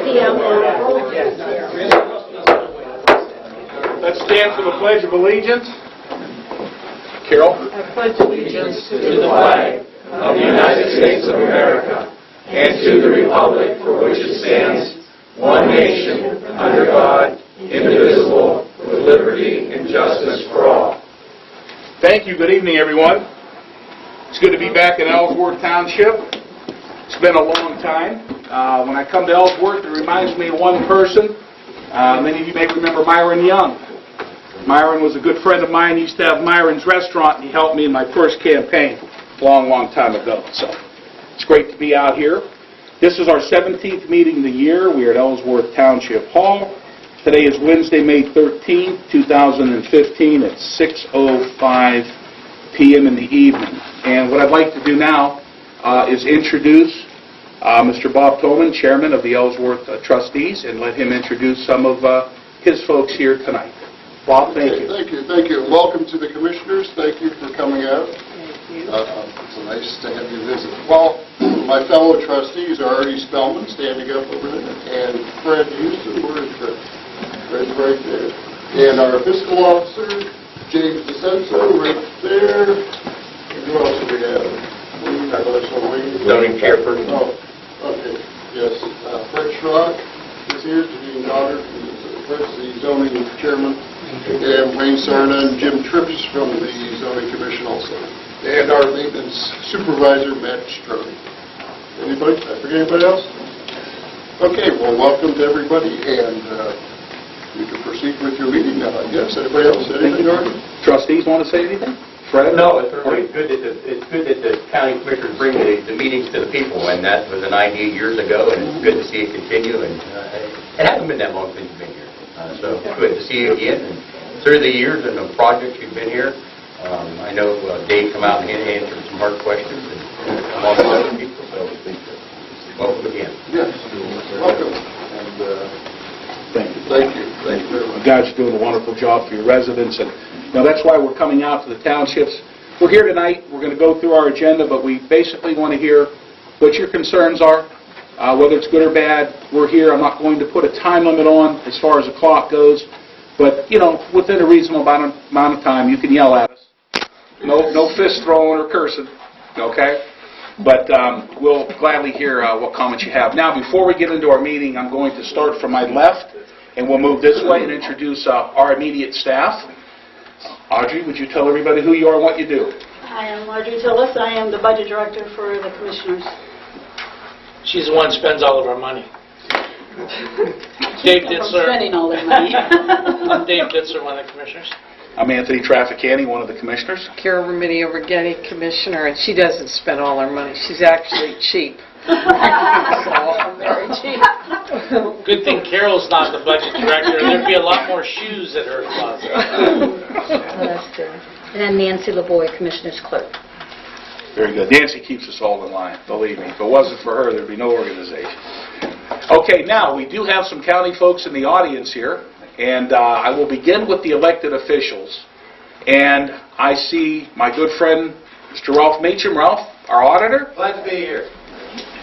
p.m. Let's stand for the Pledge of Allegiance. Carol? I pledge allegiance to the flag of the United States of America and to the republic for which it stands, one nation, under God, indivisible, with liberty and justice for all. Thank you. Good evening, everyone. It's good to be back in Ellsworth Township. It's been a long time. When I come to Ellsworth, it reminds me of one person. Many of you may remember Myron Young. Myron was a good friend of mine. He used to have Myron's Restaurant, and he helped me in my first campaign a long, long time ago. So it's great to be out here. This is our 17th meeting of the year. We are at Ellsworth Township Hall. Today is Wednesday, May 13th, 2015 at 6:05 p.m. in the evening. And what I'd like to do now is introduce Mr. Bob Tolman, Chairman of the Ellsworth Trustees, and let him introduce some of his folks here tonight. Bob, thank you. Thank you. Welcome to the Commissioners. Thank you for coming out. It's nice to have you visit. Well, my fellow trustees are Artie Spellman, standing up over there, and Fred Houston, where is Fred? Fred's right there. And our fiscal officer, James DeCenso, right there. And who else do we have? Zoning chairperson. Oh, okay. Yes. Fred Schrock is here to be honored. Fred's the zoning chairman. And Wayne Sarna and Jim Trips from the Zoning Commission also. And our maintenance supervisor, Matt Strode. Anybody? Did I forget anybody else? Okay, well, welcome to everybody, and you can proceed with your meeting now, I guess. Anybody else? Anything, Artie? Trustees want to say anything? Fred? No, it's good that the county commissioners bring the meetings to the people, and that was an idea years ago, and it's good to see it continue. And it hasn't been that long since you've been here, so good to see you again. And through the years and the projects you've been here, I know Dave come out and answered some hard questions, and along with other people. So welcome again. Yes, welcome. And Thank you. thank you very much. You guys are doing a wonderful job for your residents, and that's why we're coming out to the townships. We're here tonight. We're going to go through our agenda, but we basically want to hear what your concerns are, whether it's good or bad. We're here. I'm not going to put a time limit on as far as the clock goes, but within a reasonable amount of time, you can yell at us. No fist throwing or cursing, okay? But we'll gladly hear what comments you have. Now, before we get into our meeting, I'm going to start from my left, and we'll move this way and introduce our immediate staff. Audrey, would you tell everybody who you are and what you do? I am Audrey Tillis. I am the budget director for the Commissioners. She's the one who spends all of our money. Dave Ditzler. Spending all their money. I'm Dave Ditzler, one of the commissioners. I'm Anthony Trafficani, one of the commissioners. Carol Remedios Rigetti, commissioner, and she doesn't spend all her money. She's actually cheap. So, very cheap. Good thing Carol's not the budget director. There'd be a lot more shoes at her closet. That's true. And then Nancy LaVoy, Commissioner's clerk. Very good. Nancy keeps us all in line, believe me. If it wasn't for her, there'd be no organization. Okay, now, we do have some county folks in the audience here, and I will begin with the elected officials. And I see my good friend, Mr. Ralph Meacham. Ralph, our auditor. Glad to be here.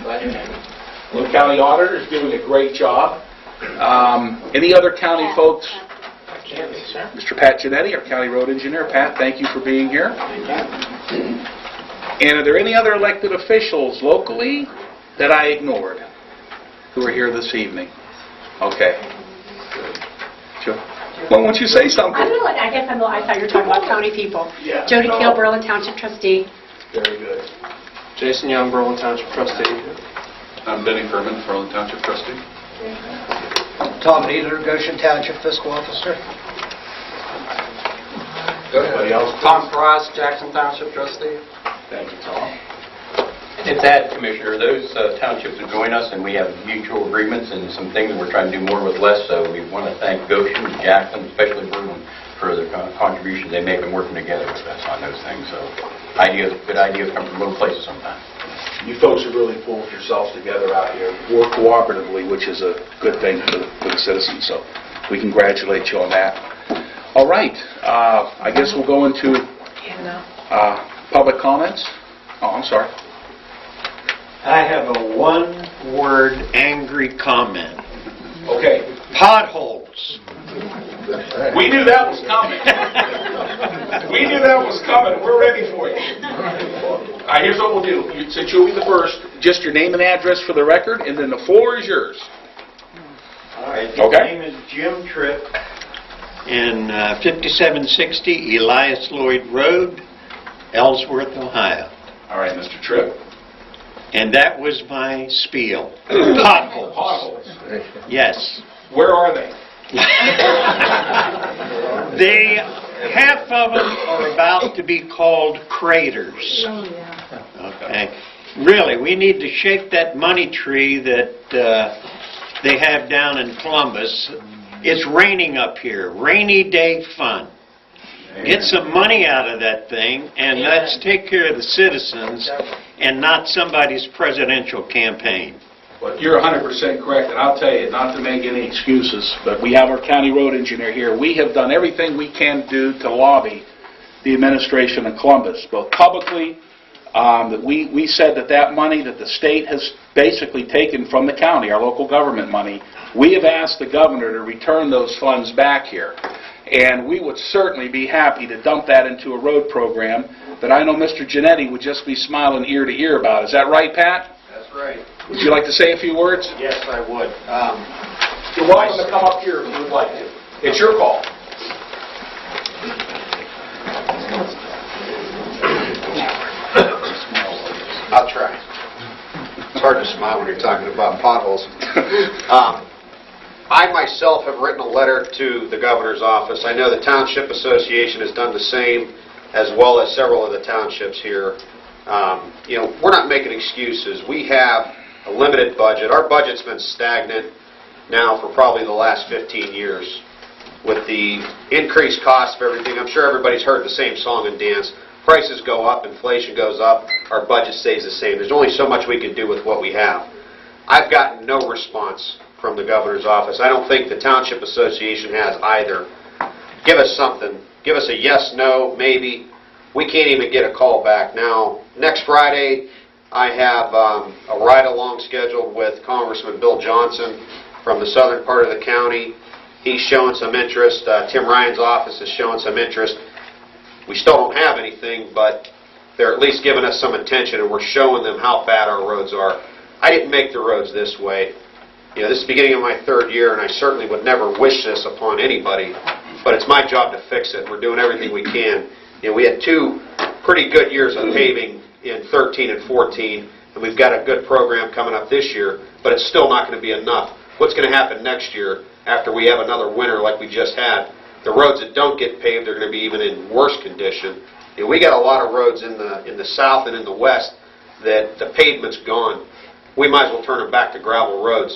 The county auditor is doing a great job. Any other county folks? Mr. Pat Giannetti, our county road engineer. Pat, thank you for being here. And are there any other elected officials locally that I ignored who are here this evening? Okay. Joe? Well, why don't you say something? I thought you were talking about county people. Yeah. Jody Keel, Berlin Township trustee. Very good. Jason Young, Berlin Township trustee. I'm Denny Herman, Berlin Township trustee. Tom Needler, Goshen Township fiscal officer. Anybody else? Tom Price, Jackson Township trustee. Thank you, Tom. And to that, Commissioner, those townships will join us, and we have mutual agreements and some things that we're trying to do more with less. So we want to thank Goshen, Jackson, especially Berlin, for their contributions they make in working together with us on those things. So good ideas come from both places sometimes. You folks have really pulled yourselves together out here, work cooperatively, which is a good thing for the citizens. So we congratulate you on that. All right. I guess we'll go into public comments. Oh, I'm sorry. I have a one-word angry comment. Okay. Potholes. We knew that was coming. We knew that was coming. We're ready for you. All right, here's what we'll do. Since you'll be the first, just your name and address for the record, and then the floor is yours. All right. Okay. My name is Jim Tripp. In 5760 Elias Lloyd Road, Ellsworth, Ohio. All right, Mr. Tripp. And that was my spiel. Potholes. Potholes. Yes. Where are they? Half of them are about to be called craters. Okay. Really, we need to shake that money tree that they have down in Columbus. It's raining up here. Rainy day fun. Get some money out of that thing, and let's take care of the citizens and not somebody's presidential campaign. Well, you're 100% correct, and I'll tell you, not to make any excuses, but we have our county road engineer here. We have done everything we can do to lobby the administration of Columbus, both publicly, that we said that money that the state has basically taken from the county, our local government money, we have asked the governor to return those funds back here. And we would certainly be happy to dump that into a road program that I know Mr. Giannetti would just be smiling ear to ear about. Is that right, Pat? That's right. Would you like to say a few words? Yes, I would. You're welcome to come up here if you would like to. It's your call. I'll try. It's hard to smile when you're talking about potholes. I myself have written a letter to the governor's office. I know the Township Association has done the same, as well as several of the townships here. We're not making excuses. We have a limited budget. Our budget's been stagnant now for probably the last 15 years. With the increased cost of everything, I'm sure everybody's heard the same song and dance. Prices go up, inflation goes up, our budget stays the same. There's only so much we can do with what we have. I've gotten no response from the governor's office. I don't think the Township Association has either. Give us something. Give us a yes, no, maybe. We can't even get a call back. Now, next Friday, I have a ride-along scheduled with Congressman Bill Johnson from the southern part of the county. He's showing some interest. Tim Ryan's office is showing some interest. We still don't have anything, but they're at least giving us some attention, and we're showing them how bad our roads are. I didn't make the roads this way. This is the beginning of my third year, and I certainly would never wish this upon anybody, but it's my job to fix it. We're doing everything we can. We had two pretty good years of paving in 13 and 14, and we've got a good program coming up this year, but it's still not going to be enough. What's going to happen next year after we have another winter like we just had? The roads that don't get paved are going to be even in worse condition. We got a lot of roads in the south and in the west that the pavement's gone. We might as well turn them back to gravel roads.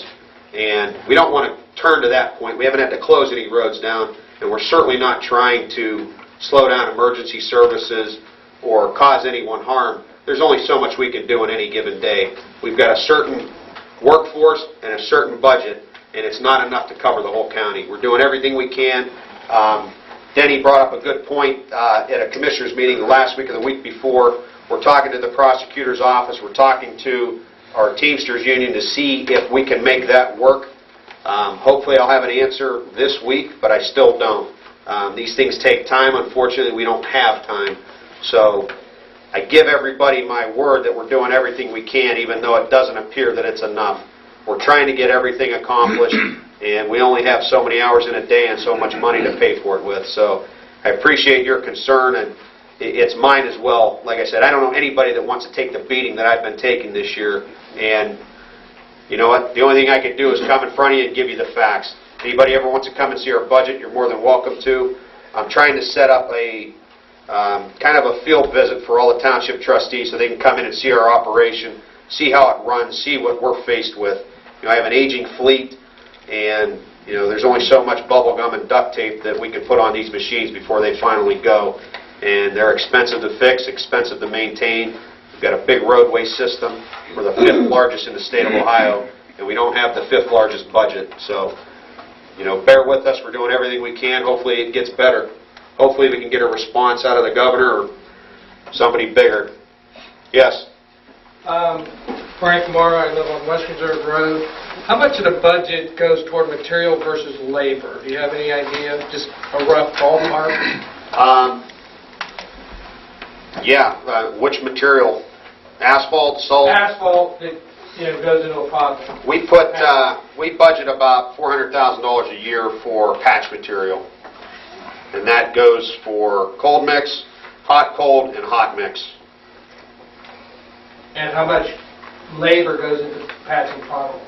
And we don't want to turn to that point. We haven't had to close any roads down, and we're certainly not trying to slow down emergency services or cause anyone harm. There's only so much we can do in any given day. We've got a certain workforce and a certain budget, and it's not enough to cover the whole county. We're doing everything we can. Denny brought up a good point at a commissioners meeting last week or the week before. We're talking to the prosecutor's office. We're talking to our Teamsters union to see if we can make that work. Hopefully I'll have an answer this week, but I still don't. These things take time. Unfortunately, we don't have time. So I give everybody my word that we're doing everything we can, even though it doesn't appear that it's enough. We're trying to get everything accomplished, and we only have so many hours in a day and so much money to pay for it with. So I appreciate your concern, and it's mine as well. Like I said, I don't know anybody that wants to take the beating that I've been taking this year. And you know what? The only thing I can do is come in front of you and give you the facts. Anybody ever wants to come and see our budget, you're more than welcome to. I'm trying to set up a kind of a field visit for all the township trustees so they can come in and see our operation, see how it runs, see what we're faced with. I have an aging fleet, and there's only so much bubble gum and duct tape that we can put on these machines before they finally go. And they're expensive to fix, expensive to maintain. We've got a big roadway system. We're the 5th largest in the state of Ohio, and we don't have the 5th largest budget. So, bear with us. We're doing everything we can. Hopefully it gets better. Hopefully we can get a response out of the governor or somebody bigger. Yes? Frank Morrow, I live on West Reserve Road. How much of the budget goes toward material versus labor? Do you have any idea? Just a rough ballpark? Which material? Asphalt, salt? Asphalt that goes into a pothole. We budget about $400,000 a year for patch material, and that goes for cold mix, hot cold, and hot mix. And how much labor goes into patching potholes?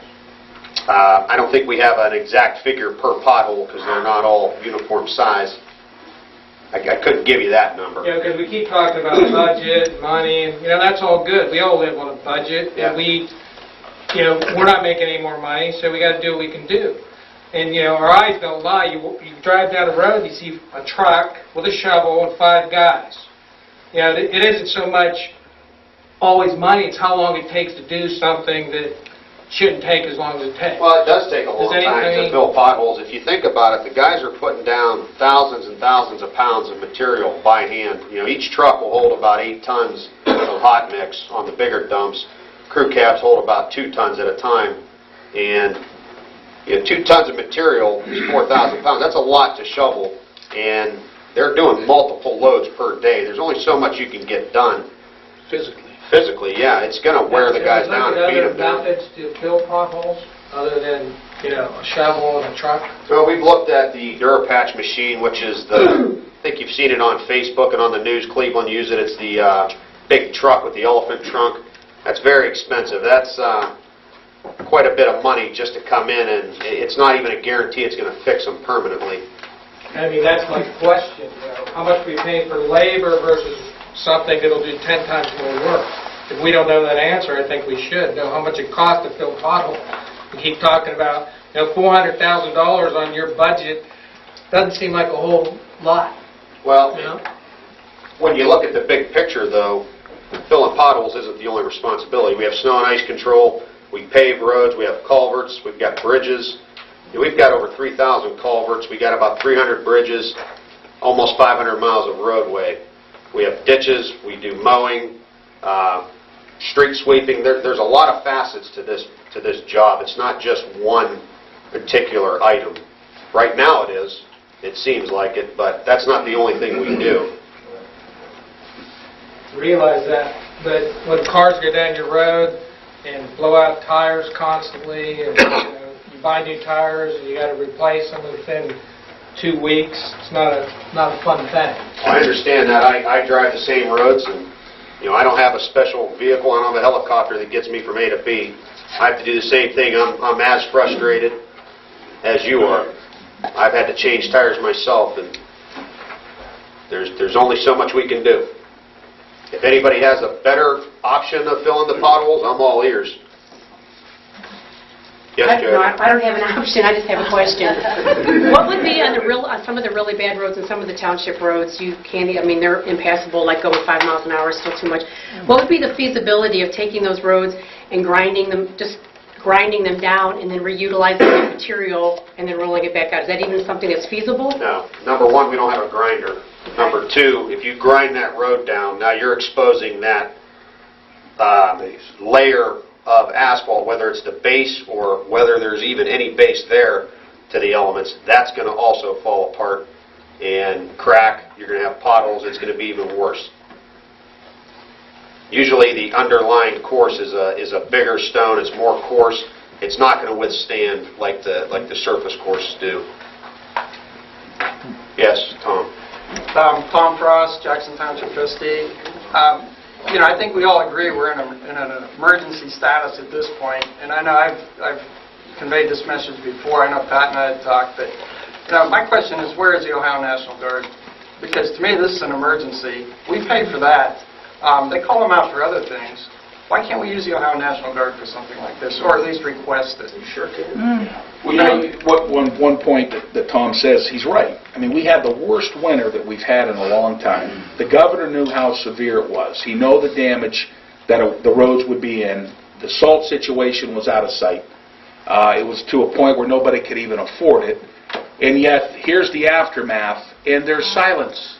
I don't think we have an exact figure per pothole because they're not all uniform size. I couldn't give you that number. Yeah, because we keep talking about budget, money, and that's all good. We all live on a budget, and we're not making any more money, so we got to do what we can do. And our eyes don't lie. You drive down the road, you see a truck with a shovel and 5 guys. It isn't so much always money; it's how long it takes to do something that shouldn't take as long as it takes. Well, it does take a long time to fill potholes. If you think about it, the guys are putting down thousands and thousands of pounds of material by hand. Each truck will hold about 8 tons of hot mix on the bigger dumps. Crew cabs hold about 2 tons at a time. And 2 tons of material is 4,000 pounds. That's a lot to shovel. And they're doing multiple loads per day. There's only so much you can get done. Physically, yeah. It's going to wear the guys down and beat them down. Methods to fill potholes other than, a shovel and a truck? Well, we've looked at the Durapatch machine, which is I think you've seen it on Facebook and on the news. Cleveland use it. It's the big truck with the elephant trunk. That's very expensive. That's quite a bit of money just to come in, and it's not even a guarantee it's going to fix them permanently. That's my question. How much are we paying for labor versus something that'll do 10 times more work? If we don't know that answer, I think we should know how much it costs to fill potholes. We keep talking about $400,000 on your budget. Doesn't seem like a whole lot. Well, when you look at the big picture, though, filling potholes isn't the only responsibility. We have snow and ice control. We pave roads. We have culverts. We've got bridges. We've got over 3,000 culverts. We got about 300 bridges, almost 500 miles of roadway. We have ditches. We do mowing, street sweeping. There's a lot of facets to this job. It's not just one particular item. Right now it is. It seems like it, but that's not the only thing we do. Realize that, but when cars go down your road and blow out tires constantly, and you buy new tires and you got to replace them within 2 weeks, it's not a fun thing. I understand that. I drive the same roads, and I don't have a special vehicle. I don't have a helicopter that gets me from A to B. I have to do the same thing. I'm as frustrated as you are. I've had to change tires myself, and there's only so much we can do. If anybody has a better option of filling the potholes, I'm all ears. Yes, Jared? No, I don't have an option. I just have a question. What would be on some of the really bad roads and some of the township roads? They're impassable, like going 5 miles an hour is still too much. What would be the feasibility of taking those roads and grinding them down and then reutilizing the material and then rolling it back out? Is that even something that's feasible? No. Number one, we don't have a grinder. Number two, if you grind that road down, now you're exposing that layer of asphalt, whether it's the base or whether there's even any base there, to the elements. That's going to also fall apart and crack. You're going to have potholes. It's going to be even worse. Usually the underlying course is a bigger stone. It's more coarse. It's not going to withstand like the surface courses do. Yes, Tom. Tom Frost, Jackson Township trustee. I think we all agree we're in an emergency status at this point, and I know I've conveyed this message before. I know Pat and I had talked, but my question is, where is the Ohio National Guard? Because to me, this is an emergency. We pay for that. They call them out for other things. Why can't we use the Ohio National Guard for something like this, or at least request it? You sure can. Well, one point that Tom says, he's right. We had the worst winter that we've had in a long time. The governor knew how severe it was. He knew the damage that the roads would be in. The salt situation was out of sight. It was to a point where nobody could even afford it. And yet, here's the aftermath, and there's silence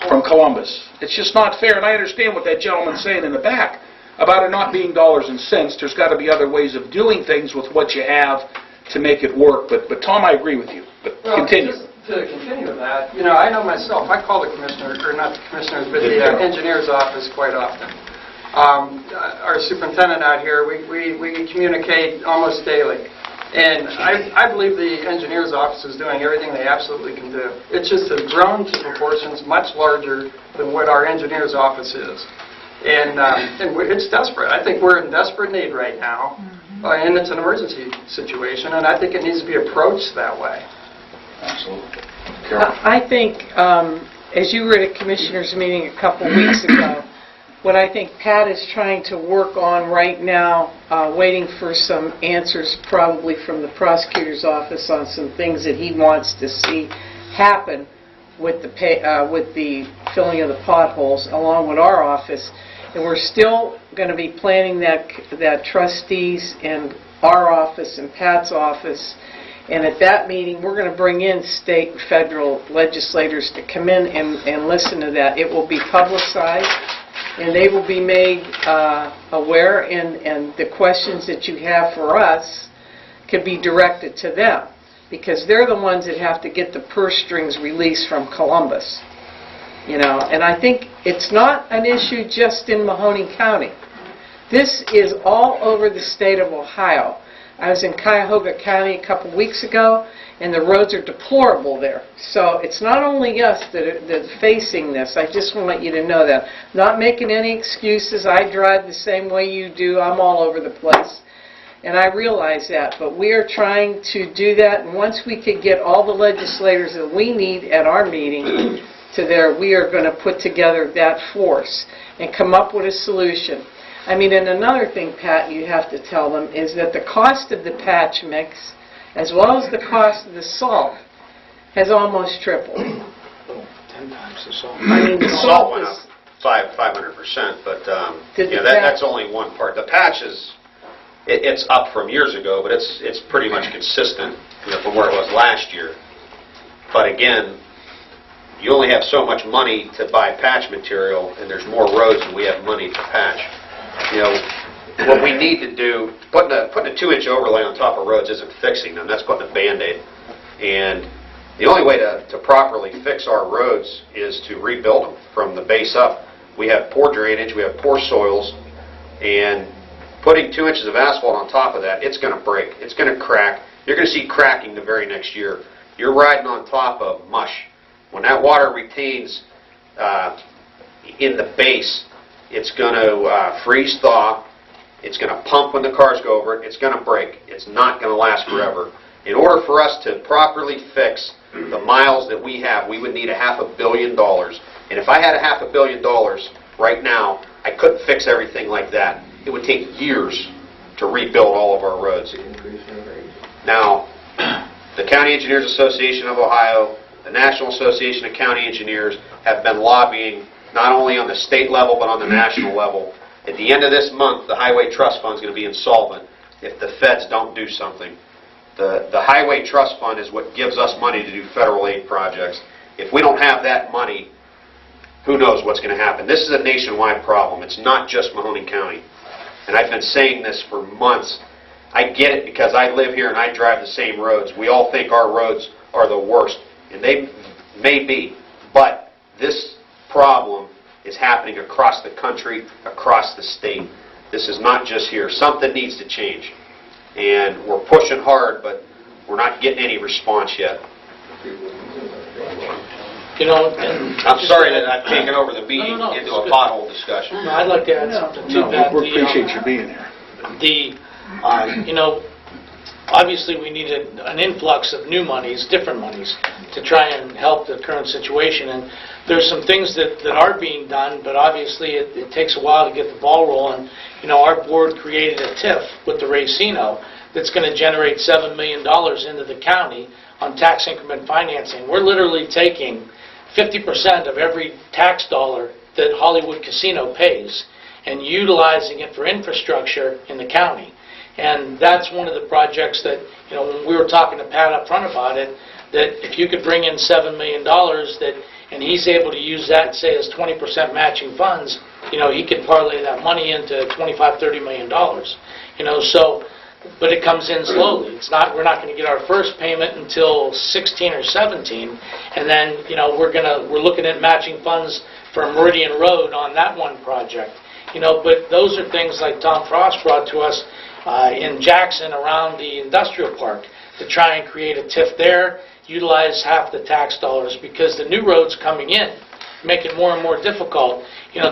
from Columbus. It's just not fair, and I understand what that gentleman's saying in the back. about it not being dollars and cents. There's got to be other ways of doing things with what you have to make it work. But Tom, I agree with you. But continue. Just to continue with that, I know myself, I call the commissioner, or not the commissioners, but the engineer's office quite often. Our superintendent out here, we communicate almost daily. And I believe the engineer's office is doing everything they absolutely can do. It just has grown to proportions much larger than what our engineer's office is. And it's desperate. I think we're in desperate need right now, and it's an emergency situation, and I think it needs to be approached that way. Absolutely. I think, as you were at a commissioners meeting a couple weeks ago, what I think Pat is trying to work on right now, waiting for some answers probably from the prosecutor's office on some things that he wants to see happen with the filling of the potholes, along with our office. And we're still going to be planning that trustees and our office and Pat's office. And at that meeting, we're going to bring in state and federal legislators to come in and listen to that. It will be publicized, and they will be made aware, and the questions that you have for us could be directed to them, because they're the ones that have to get the purse strings released from Columbus. And I think it's not an issue just in Mahoning County. This is all over the state of Ohio. I was in Cuyahoga County a couple weeks ago, and the roads are deplorable there. So it's not only us that are facing this. I just want you to know that. Not making any excuses. I drive the same way you do. I'm all over the place. And I realize that. But we are trying to do that. And once we can get all the legislators that we need at our meeting to there, we are going to put together that force and come up with a solution. I mean, and another thing, Pat, you have to tell them is that the cost of the patch mix, as well as the cost of the salt, has almost tripled. 10 times the salt. I mean, the Salt went up 500%, but that's only one part. The patch it's up from years ago, but it's pretty much consistent from where it was last year. But again, you only have so much money to buy patch material, and there's more roads than we have money to patch. What we need to do, putting a 2-inch overlay on top of roads isn't fixing them. That's putting a Band-Aid. And the only way to properly fix our roads is to rebuild them from the base up. We have poor drainage, we have poor soils, and putting 2 inches of asphalt on top of that, it's going to break. It's going to crack. You're going to see cracking the very next year. You're riding on top of mush. When that water retains in the base, it's going to freeze thaw. It's going to pump when the cars go over it. It's going to break. It's not going to last forever. In order for us to properly fix the miles that we have, we would need $500 million. And if I had $500 million right now, I couldn't fix everything like that. It would take years to rebuild all of our roads. Now, the County Engineers Association of Ohio, the National Association of County Engineers have been lobbying not only on the state level but on the national level. At the end of this month, the Highway Trust Fund is going to be insolvent if the feds don't do something. The Highway Trust Fund is what gives us money to do federal aid projects. If we don't have that money, who knows what's going to happen. This is a nationwide problem. It's not just Mahoning County. And I've been saying this for months. I get it because I live here and I drive the same roads. We all think our roads are the worst, and they may be. But this problem is happening across the country, across the state. This is not just here. Something needs to change. And we're pushing hard, but we're not getting any response yet. I'm sorry that I've taken over the meeting into a pothole discussion. No, I'd like to add something to that. We appreciate you being here. Obviously we need an influx of new monies, different monies, to try and help the current situation. And there's some things that are being done, but obviously it takes a while to get the ball rolling. Our board created a TIF with the Racino that's going to generate $7 million into the county on tax increment financing. We're literally taking 50% of every tax dollar that Hollywood Casino pays and utilizing it for infrastructure in the county. And that's one of the projects that, when we were talking to Pat up front about it, that if you could bring in $7 million and he's able to use that, say, as 20% matching funds, he could parlay that money into $25-30 million. So, but it comes in slowly. We're not going to get our first payment until 16 or 17, and then we're looking at matching funds for Meridian Road on that one project. But those are things like Tom Frost brought to us in Jackson around the industrial park to try and create a TIF there, utilize half the tax dollars, because the new roads coming in make it more and more difficult.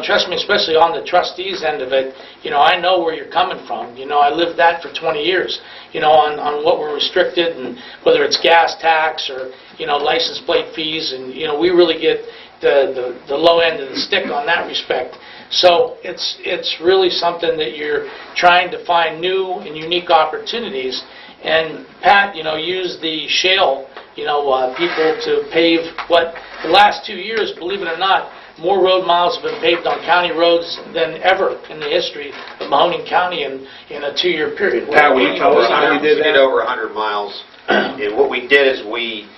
Trust me, especially on the trustees end of it, I know where you're coming from. I lived that for 20 years, on what we're restricted, and whether it's gas tax or, license plate fees, and, we really get the low end of the stick on that respect. So it's really something that you're trying to find new and unique opportunities. And Pat, used the shale, people to pave what the last 2 years, believe it or not, more road miles have been paved on county roads than ever in the history of Mahoning County in a 2-year period. Pat, will you tell us how we did We that? did over 100 miles. And what we did is we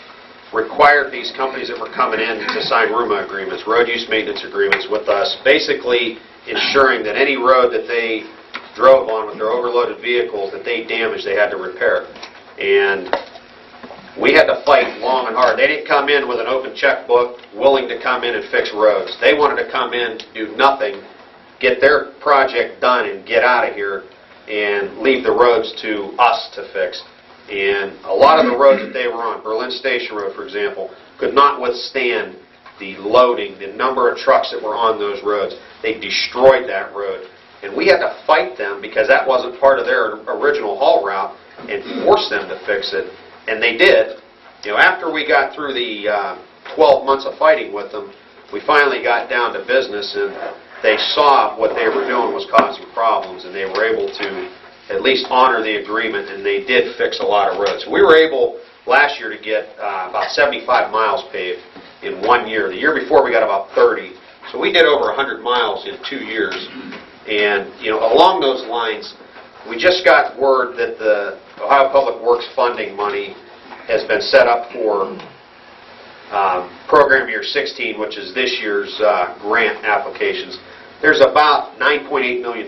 required these companies that were coming in to sign RUMA agreements, road use maintenance agreements with us, basically ensuring that any road that they drove on with their overloaded vehicles that they damaged, they had to repair. And we had to fight long and hard. They didn't come in with an open checkbook, willing to come in and fix roads. They wanted to come in, do nothing, get their project done and get out of here and leave the roads to us to fix. And a lot of the roads that they were on, Berlin Station Road, for example, could not withstand the loading, the number of trucks that were on those roads. They destroyed that road. And we had to fight them because that wasn't part of their original haul route and force them to fix it. And they did. After we got through the 12 months of fighting with them, we finally got down to business, and they saw what they were doing was causing problems, and they were able to at least honor the agreement, and they did fix a lot of roads. We were able last year to get about 75 miles paved in 1 year. The year before we got about 30. So we did over 100 miles in 2 years. And along those lines, we just got word that the Ohio Public Works funding money has been set up for program year 16, which is this year's grant applications. There's about $9.8 million,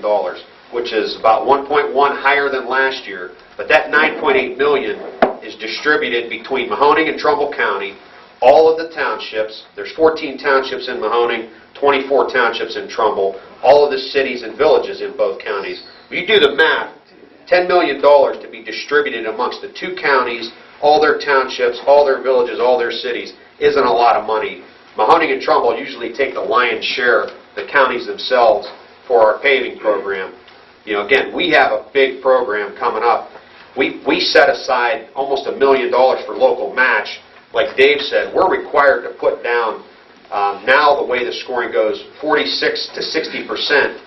which is about 1.1 higher than last year. But that $9.8 million is distributed between Mahoning and Trumbull County, all of the townships. There's 14 townships in Mahoning, 24 townships in Trumbull, all of the cities and villages in both counties. If you do the math, $10 million to be distributed amongst the 2 counties, all their townships, all their villages, all their cities, isn't a lot of money. Mahoning and Trumbull usually take the lion's share, the counties themselves, for our paving program. Again, we have a big program coming up. We set aside almost $1 million for local match. Like Dave said, we're required to put down, now the way the scoring goes, 46 to 60%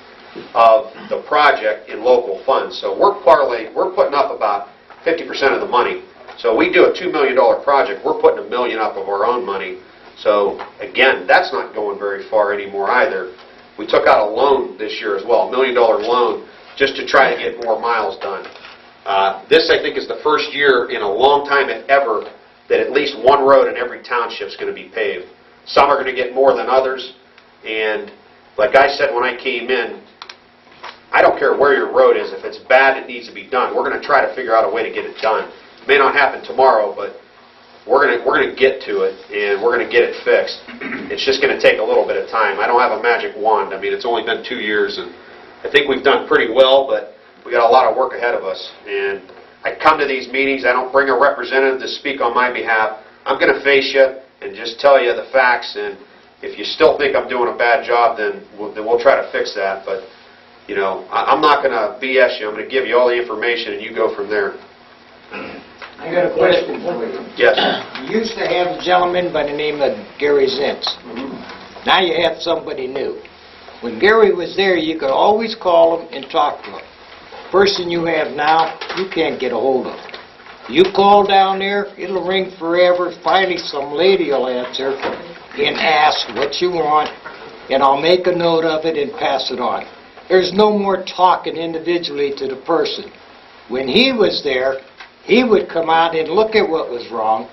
of the project in local funds. So we're putting up about 50% of the money. So we do a $2 million project, we're putting $1 million up of our own money. So again, that's not going very far anymore either. We took out a loan this year as well, $1 million loan, just to try to get more miles done. This, I think, is the first year in a long time, if ever, that at least one road in every township is going to be paved. Some are going to get more than others, and like I said when I came in, I don't care where your road is. If it's bad, it needs to be done. We're going to try to figure out a way to get it done. It may not happen tomorrow, but we're going to get to it, and we're going to get it fixed. It's just going to take a little bit of time. I don't have a magic wand. I mean, it's only been 2 years, and I think we've done pretty well, but we got a lot of work ahead of us. And I come to these meetings. I don't bring a representative to speak on my behalf. I'm going to face you and just tell you the facts, and if you still think I'm doing a bad job, then we'll try to fix that. But, I'm not going to BS you. I'm going to give you all the information, and you go from there. I got a question for you. Yes. You used to have a gentleman by the name of Gary Zintz. Now you have somebody new. When Gary was there, you could always call him and talk to him. Person you have now, you can't get a hold of. You call down there, it'll ring forever. Finally, some lady will answer and ask what you want, and I'll make a note of it and pass it on. There's no more talking individually to the person. When he was there, he would come out and look at what was wrong,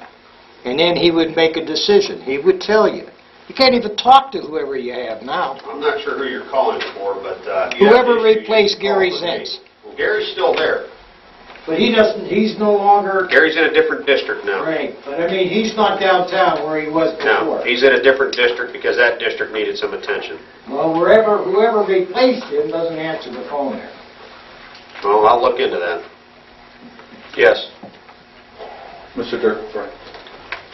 and then he would make a decision. He would tell you. You can't even talk to whoever you have now. I'm not sure who you're calling for, but... Whoever replaced Gary Zintz. Well, Gary's still there. But he doesn't, he's no longer... Gary's in a different district now. Right, but I mean, he's not downtown where he was before. No, he's in a different district because that district needed some attention. Well, whoever replaced him doesn't answer the phone there. Well, I'll look into that. Yes. Mr. Dirk?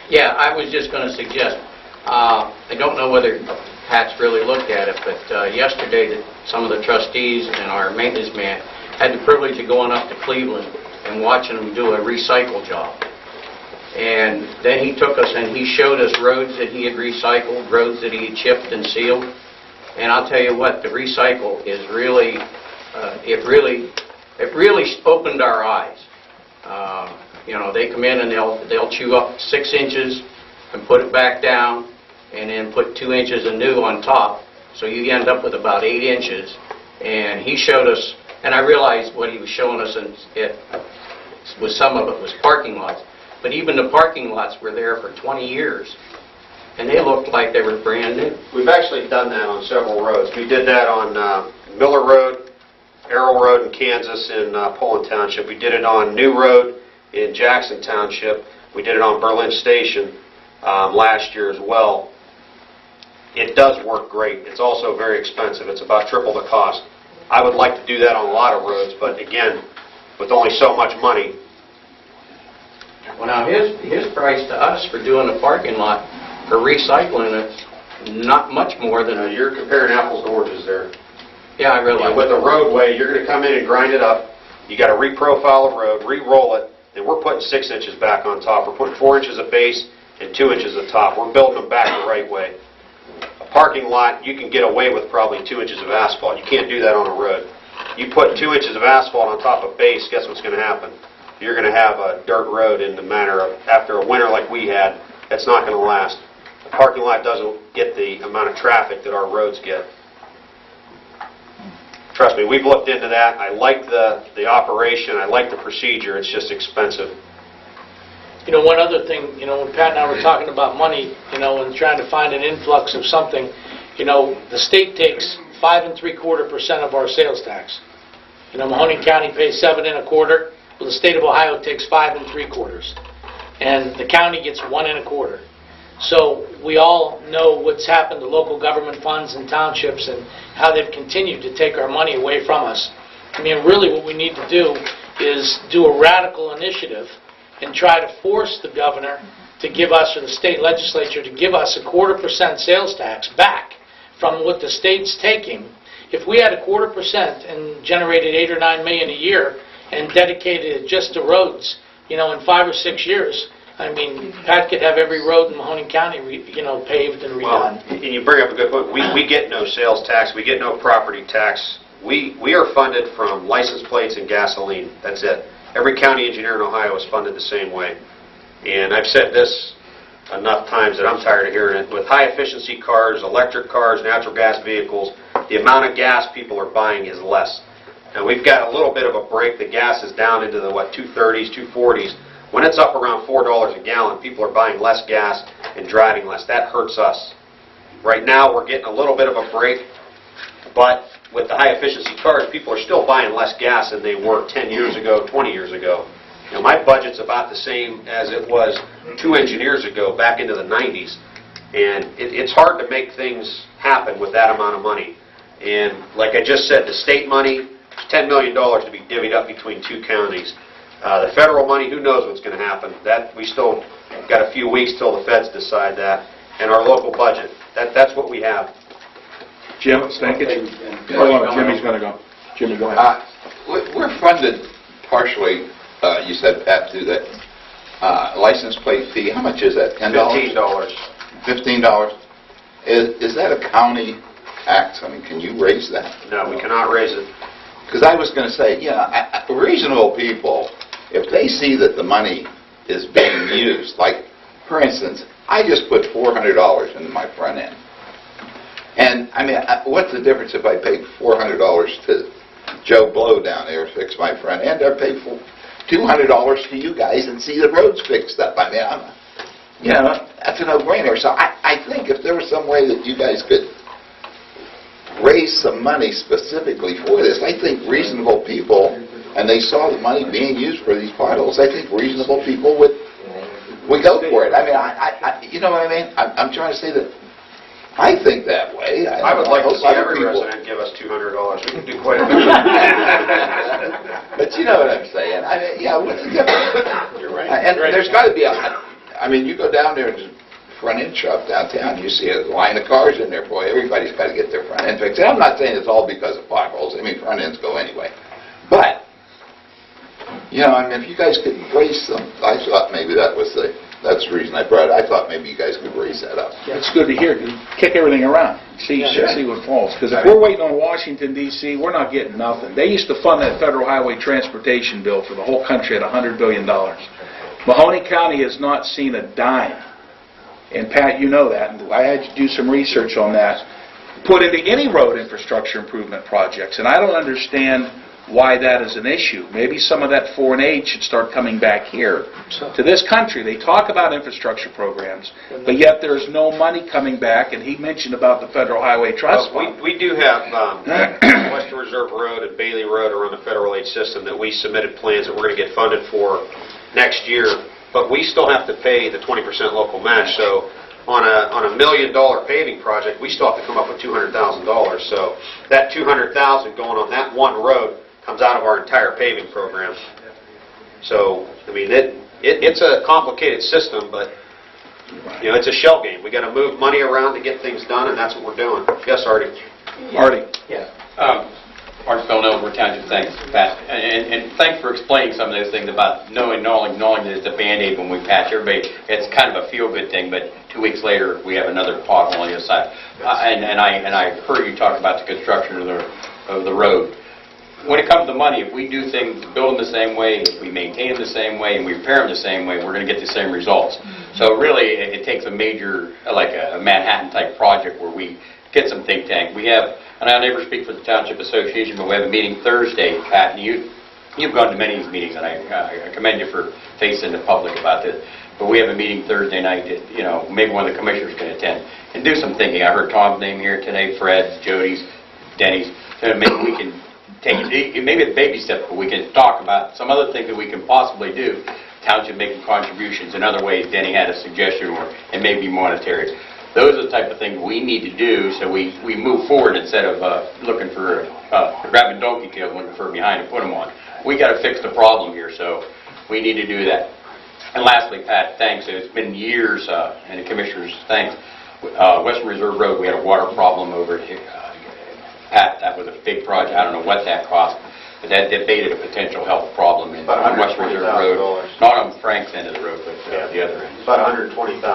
Yeah, I was just going to suggest, I don't know whether Pat's really looked at it, but yesterday some of the trustees and our maintenance man had the privilege of going up to Cleveland and watching them do a recycle job. And then he took us and he showed us roads that he had recycled, roads that he had chipped and sealed. And I'll tell you what, the recycle is really, it really opened our eyes. You know, they come in and they'll chew up 6 inches and put it back down and then put 2 inches of new on top. So you end up with about 8 inches. And he showed us, and I realized what he was showing us, and some of it was parking lots. But even the parking lots were there for 20 years. And they looked like they were brand new. We've actually done that on several roads. We did that on Miller Road, Arrow Road in Kansas in Poland Township. We did it on New Road in Jackson Township. We did it on Berlin Station last year as well. It does work great. It's also very expensive. It's about triple the cost. I would like to do that on a lot of roads, but again, with only so much money. Well, now his price to us for doing the parking lot, for recycling it, not much more than a... You're comparing apples to oranges there. Yeah, I realize. With a roadway, you're going to come in and grind it up. You got to reprofile the road, re-roll it, and we're putting 6 inches back on top. We're putting 4 inches of base and 2 inches of top. We're building them back the right way. A parking lot, you can get away with probably 2 inches of asphalt. You can't do that on a road. You put 2 inches of asphalt on top of base, guess what's going to happen? You're going to have a dirt road in the manner of, after a winter like we had, that's not going to last. A parking lot doesn't get the amount of traffic that our roads get. Trust me, we've looked into that. I like the operation. I like the procedure. It's just expensive. You know, one other thing, you know, when Pat and I were talking about money, you know, and trying to find an influx of something, you know, the state takes 5 3/4% of our sales tax. You know, Mahoning County pays 7 1/4. Well, the state of Ohio takes 5 3/4, and the county gets 1 1/4. So we all know what's happened to local government funds and townships and how they've continued to take our money away from us. I mean, really what we need to do is do a radical initiative and try to force the governor to give us, or the state legislature, to give us a 1/4% sales tax back from what the state's taking. If we had a 1/4% and generated $8 or $9 million a year and dedicated it just to roads, you know, in 5 or 6 years, I mean, Pat could have every road in Mahoning County, you know, paved and redone. Well, and you bring up a good point. We get no sales tax. We get no property tax. We are funded from license plates and gasoline. That's it. Every county engineer in Ohio is funded the same way. And I've said this enough times that I'm tired of hearing it. With high-efficiency cars, electric cars, natural gas vehicles, the amount of gas people are buying is less. Now, we've got a little bit of a break. The gas is down into the, 230s, 240s. When it's up around $4 a gallon, people are buying less gas and driving less. That hurts us. Right now, we're getting a little bit of a break, but with the high-efficiency cars, people are still buying less gas than they were 10 years ago, 20 years ago. You know, my budget's about the same as it was 2 engineers ago, back into the 90s. And it's hard to make things happen with that amount of money. And like I just said, the state money, $10 million to be divvied up between 2 counties. The federal money, who knows what's going to happen. That we still got a few weeks till the feds decide that. And our local budget, that's what we have. Jim, thank you. Hold on, Jimmy's going to go. Jimmy, go ahead. We're funded partially, you said, Pat, through that license plate fee. How much is that, $10? $15. $15? Is that a county tax? I mean, can you raise that? No, we cannot raise it. Because I was going to say, you know, reasonable people, if they see that the money is being used, like, for instance, I just put $400 into my front end. And, I mean, what's the difference if I paid $400 to Joe Blow down there to fix my front end, or pay $200 to you guys and see the roads fixed up? I mean, you know, that's a no-brainer. So I think if there was some way that you guys could raise some money specifically for this, I think reasonable people, and they saw the money being used for these potholes, I think reasonable people would go for it. I mean, you know what I mean? I'm trying to say that I think that way. I would like to see other every people- resident give us $200. We can do quite a bit. But you know what I'm saying? I mean, yeah, what's the difference? You're right. And there's got to be I mean, you go down there to front end shop downtown, you see a line of cars in there, boy, everybody's got to get their front end fixed. And I'm not saying it's all because of potholes. I mean, front ends go anyway. But, you know, I mean, if you guys could raise some, I thought maybe that's the reason I brought it. I thought maybe you guys could raise that up. It's good to hear. Kick everything around. See what falls. Because if we're waiting on Washington, D.C., we're not getting nothing. They used to fund that federal highway transportation bill for the whole country at $100 billion. Mahoning County has not seen a dime. And Pat, you know that. And I had to do some research on that. Put into any road infrastructure improvement projects. And I don't understand why that is an issue. Maybe some of that foreign aid should start coming back here to this country. They talk about infrastructure programs, but yet there's no money coming back, and he mentioned about the Federal Highway Trust Fund. We do have Western Reserve Road and Bailey Road are on the federal aid system that we submitted plans that we're going to get funded for next year, but we still have to pay the 20% local match. So on a $1 million paving project, we still have to come up with $200,000. So that $200,000 going on that one road comes out of our entire paving program. So, I mean, it's a complicated system, but, you know, it's a shell game. We got to move money around to get things done, and that's what we're doing. Yes, Artie? Artie? Yeah. Art Spellnell, we're Township. Thanks, Pat. And thanks for explaining some of those things about knowing that it's a Band-Aid when we patch everybody. It's kind of a feel-good thing, but 2 weeks later, we have another pothole on the other side. And I heard you talk about the construction of the road. When it comes to money, if we do things, build them the same way, if we maintain them the same way, and we repair them the same way, we're going to get the same results. So really, it takes a major, like a Manhattan-type project where we get some think tank. We have, and I'll never speak for the Township Association, but we have a meeting Thursday, Pat, and you've gone to many of these meetings, and I commend you for facing the public about this. But we have a meeting Thursday night that, you know, maybe one of the commissioners can attend and do some thinking. I heard Tom's name here today, Fred's, Jody's, Denny's. So maybe we can take it, maybe a baby step, but we can talk about some other things that we can possibly do. Township making contributions in other ways. Denny had a suggestion, and maybe monetary. Those are the type of things we need to do so we move forward instead of looking for grabbing donkey tails, looking for behind to put them on. We got to fix the problem here, so we need to do that. And lastly, Pat, thanks. It's been years, and the commissioners, thanks. Western Reserve Road, we had a water problem over here. Pat, that was a big project. I don't know what that cost, but that debated a potential health problem in West Reserve Road. Not on Frank's end of the road, but the other end. About $120,000.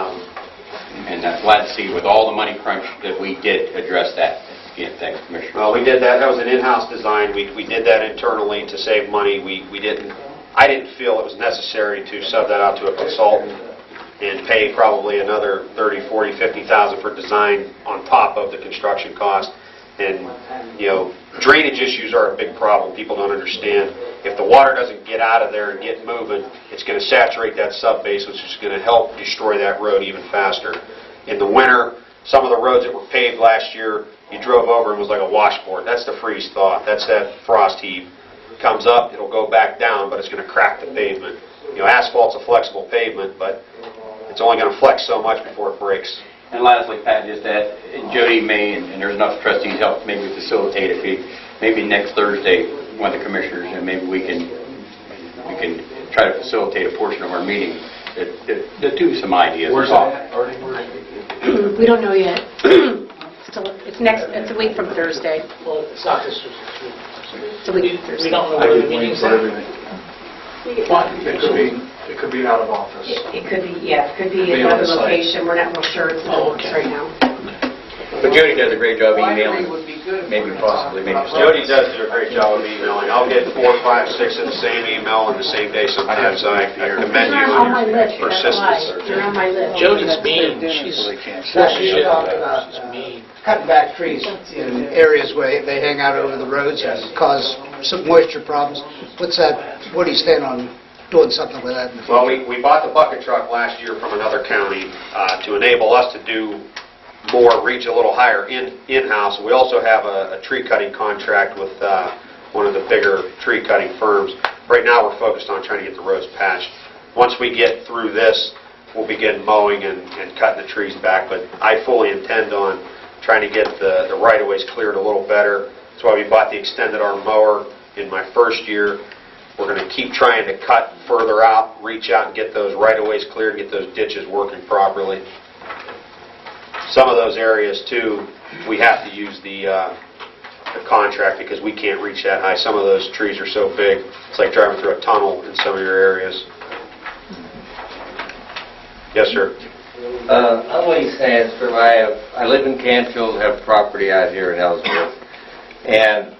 And I'm glad to see with all the money crunch that we did address that. Again, thanks, Commissioner. Well, we did that. That was an in-house design. We did that internally to save money. I didn't feel it was necessary to sub that out to a consultant and pay probably another $30,000, $40,000, $50,000 for design on top of the construction cost. And, you know, drainage issues are a big problem. People don't understand. If the water doesn't get out of there and get moving, it's going to saturate that subbase, which is going to help destroy that road even faster. In the winter, some of the roads that were paved last year, you drove over and it was like a washboard. That's the freeze thaw. That's that frost heave. It comes up, it'll go back down, but it's going to crack the pavement. You know, asphalt's a flexible pavement, but it's only going to flex so much before it breaks. And lastly, Pat, just that Jody may, and there's enough trustees help maybe facilitate it. Maybe next Thursday, one of the commissioners, and maybe we can try to facilitate a portion of our meeting to do some ideas. Where's that? We don't know yet. It's a week from Thursday. Well, it's not this week. It's a week from Thursday. We don't know where the meeting's at. It could be out of office. It could be, yeah, it could be another location. We're not real sure. It's in the works right now. But Jody does a great job emailing. Maybe possibly. Jody does do a great job of emailing. I'll get 4, 5, 6 in the same email on the same day sometimes. I commend you You're on my on list. your That's why. persistence. You're on my list. Jody's mean. She's mean. Cutting back trees in areas where they hang out over the roads and cause some moisture problems. What's that, what do you stand on doing something with that in the future? Well, we bought the bucket truck last year from another county to enable us to do more, reach a little higher in-house. We also have a tree cutting contract with one of the bigger tree cutting firms. Right now we're focused on trying to get the roads patched. Once we get through this, we'll begin mowing and cutting the trees back, but I fully intend on trying to get the right-of-ways cleared a little better. That's why we bought the extended arm mower in my first year. We're going to keep trying to cut further out, reach out and get those right-of-ways cleared, get those ditches working properly. Some of those areas, too, we have to use the contract because we can't reach that high. Some of those trees are so big, it's like driving through a tunnel in some of your areas. Yes, sir. I'm Lee Sandstrom. I live in Canfield, have property out here in Ellsworth. And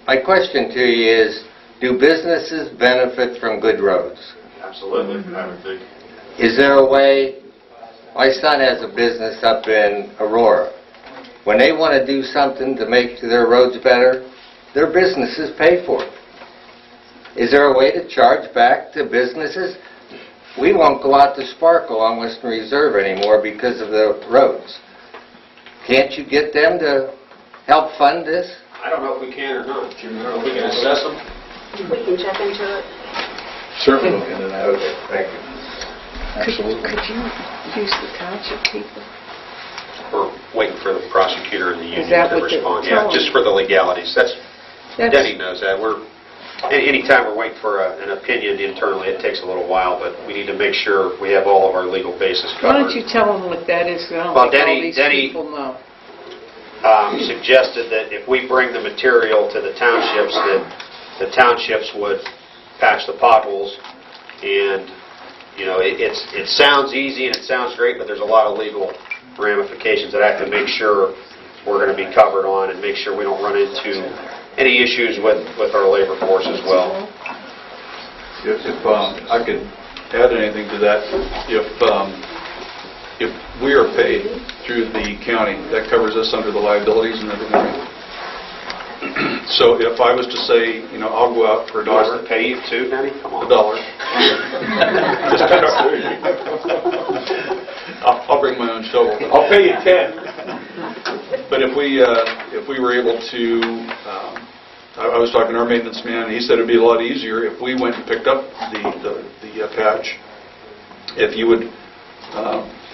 my question to you is, do businesses benefit from good roads? Absolutely, I would think. Is there a way, my son has a business up in Aurora. When they want to do something to make their roads better, their businesses pay for it. Is there a way to charge back to businesses? We won't go out to Sparkle on Western Reserve anymore because of the roads. Can't you get them to help fund this? I don't know if we can or not. Do you know if we can assess them? We can check into it. Certainly look into that. Okay, thank you. Absolutely. Could you use the township people? We're waiting for the prosecutor and the union that to what they're respond. Yeah, telling just for the legalities. Denny knows that. Anytime we're waiting for an opinion internally, it takes a little while, but we need to make sure we have all of our legal bases covered. Why don't you tell them what that is? I don't Well, think all Denny- these Denny- people know. Suggested that if we bring the material to the townships, that the townships would patch the potholes. And, you know, it sounds easy and it sounds great, but there's a lot of legal ramifications that I have to make sure we're going to be covered on and make sure we don't run into any issues with our labor force as well. If I could add anything to that, if we are paid through the county, that covers us under the liabilities and everything. So if I was to say, you know, I'll go out for $1. Do I have to pay you too, Denny? Come on. $1. Just to cover it. I'll bring my own shovel. I'll pay you 10. But if we were able to, I was talking to our maintenance man, and he said it'd be a lot easier if we went and picked up the patch. If you would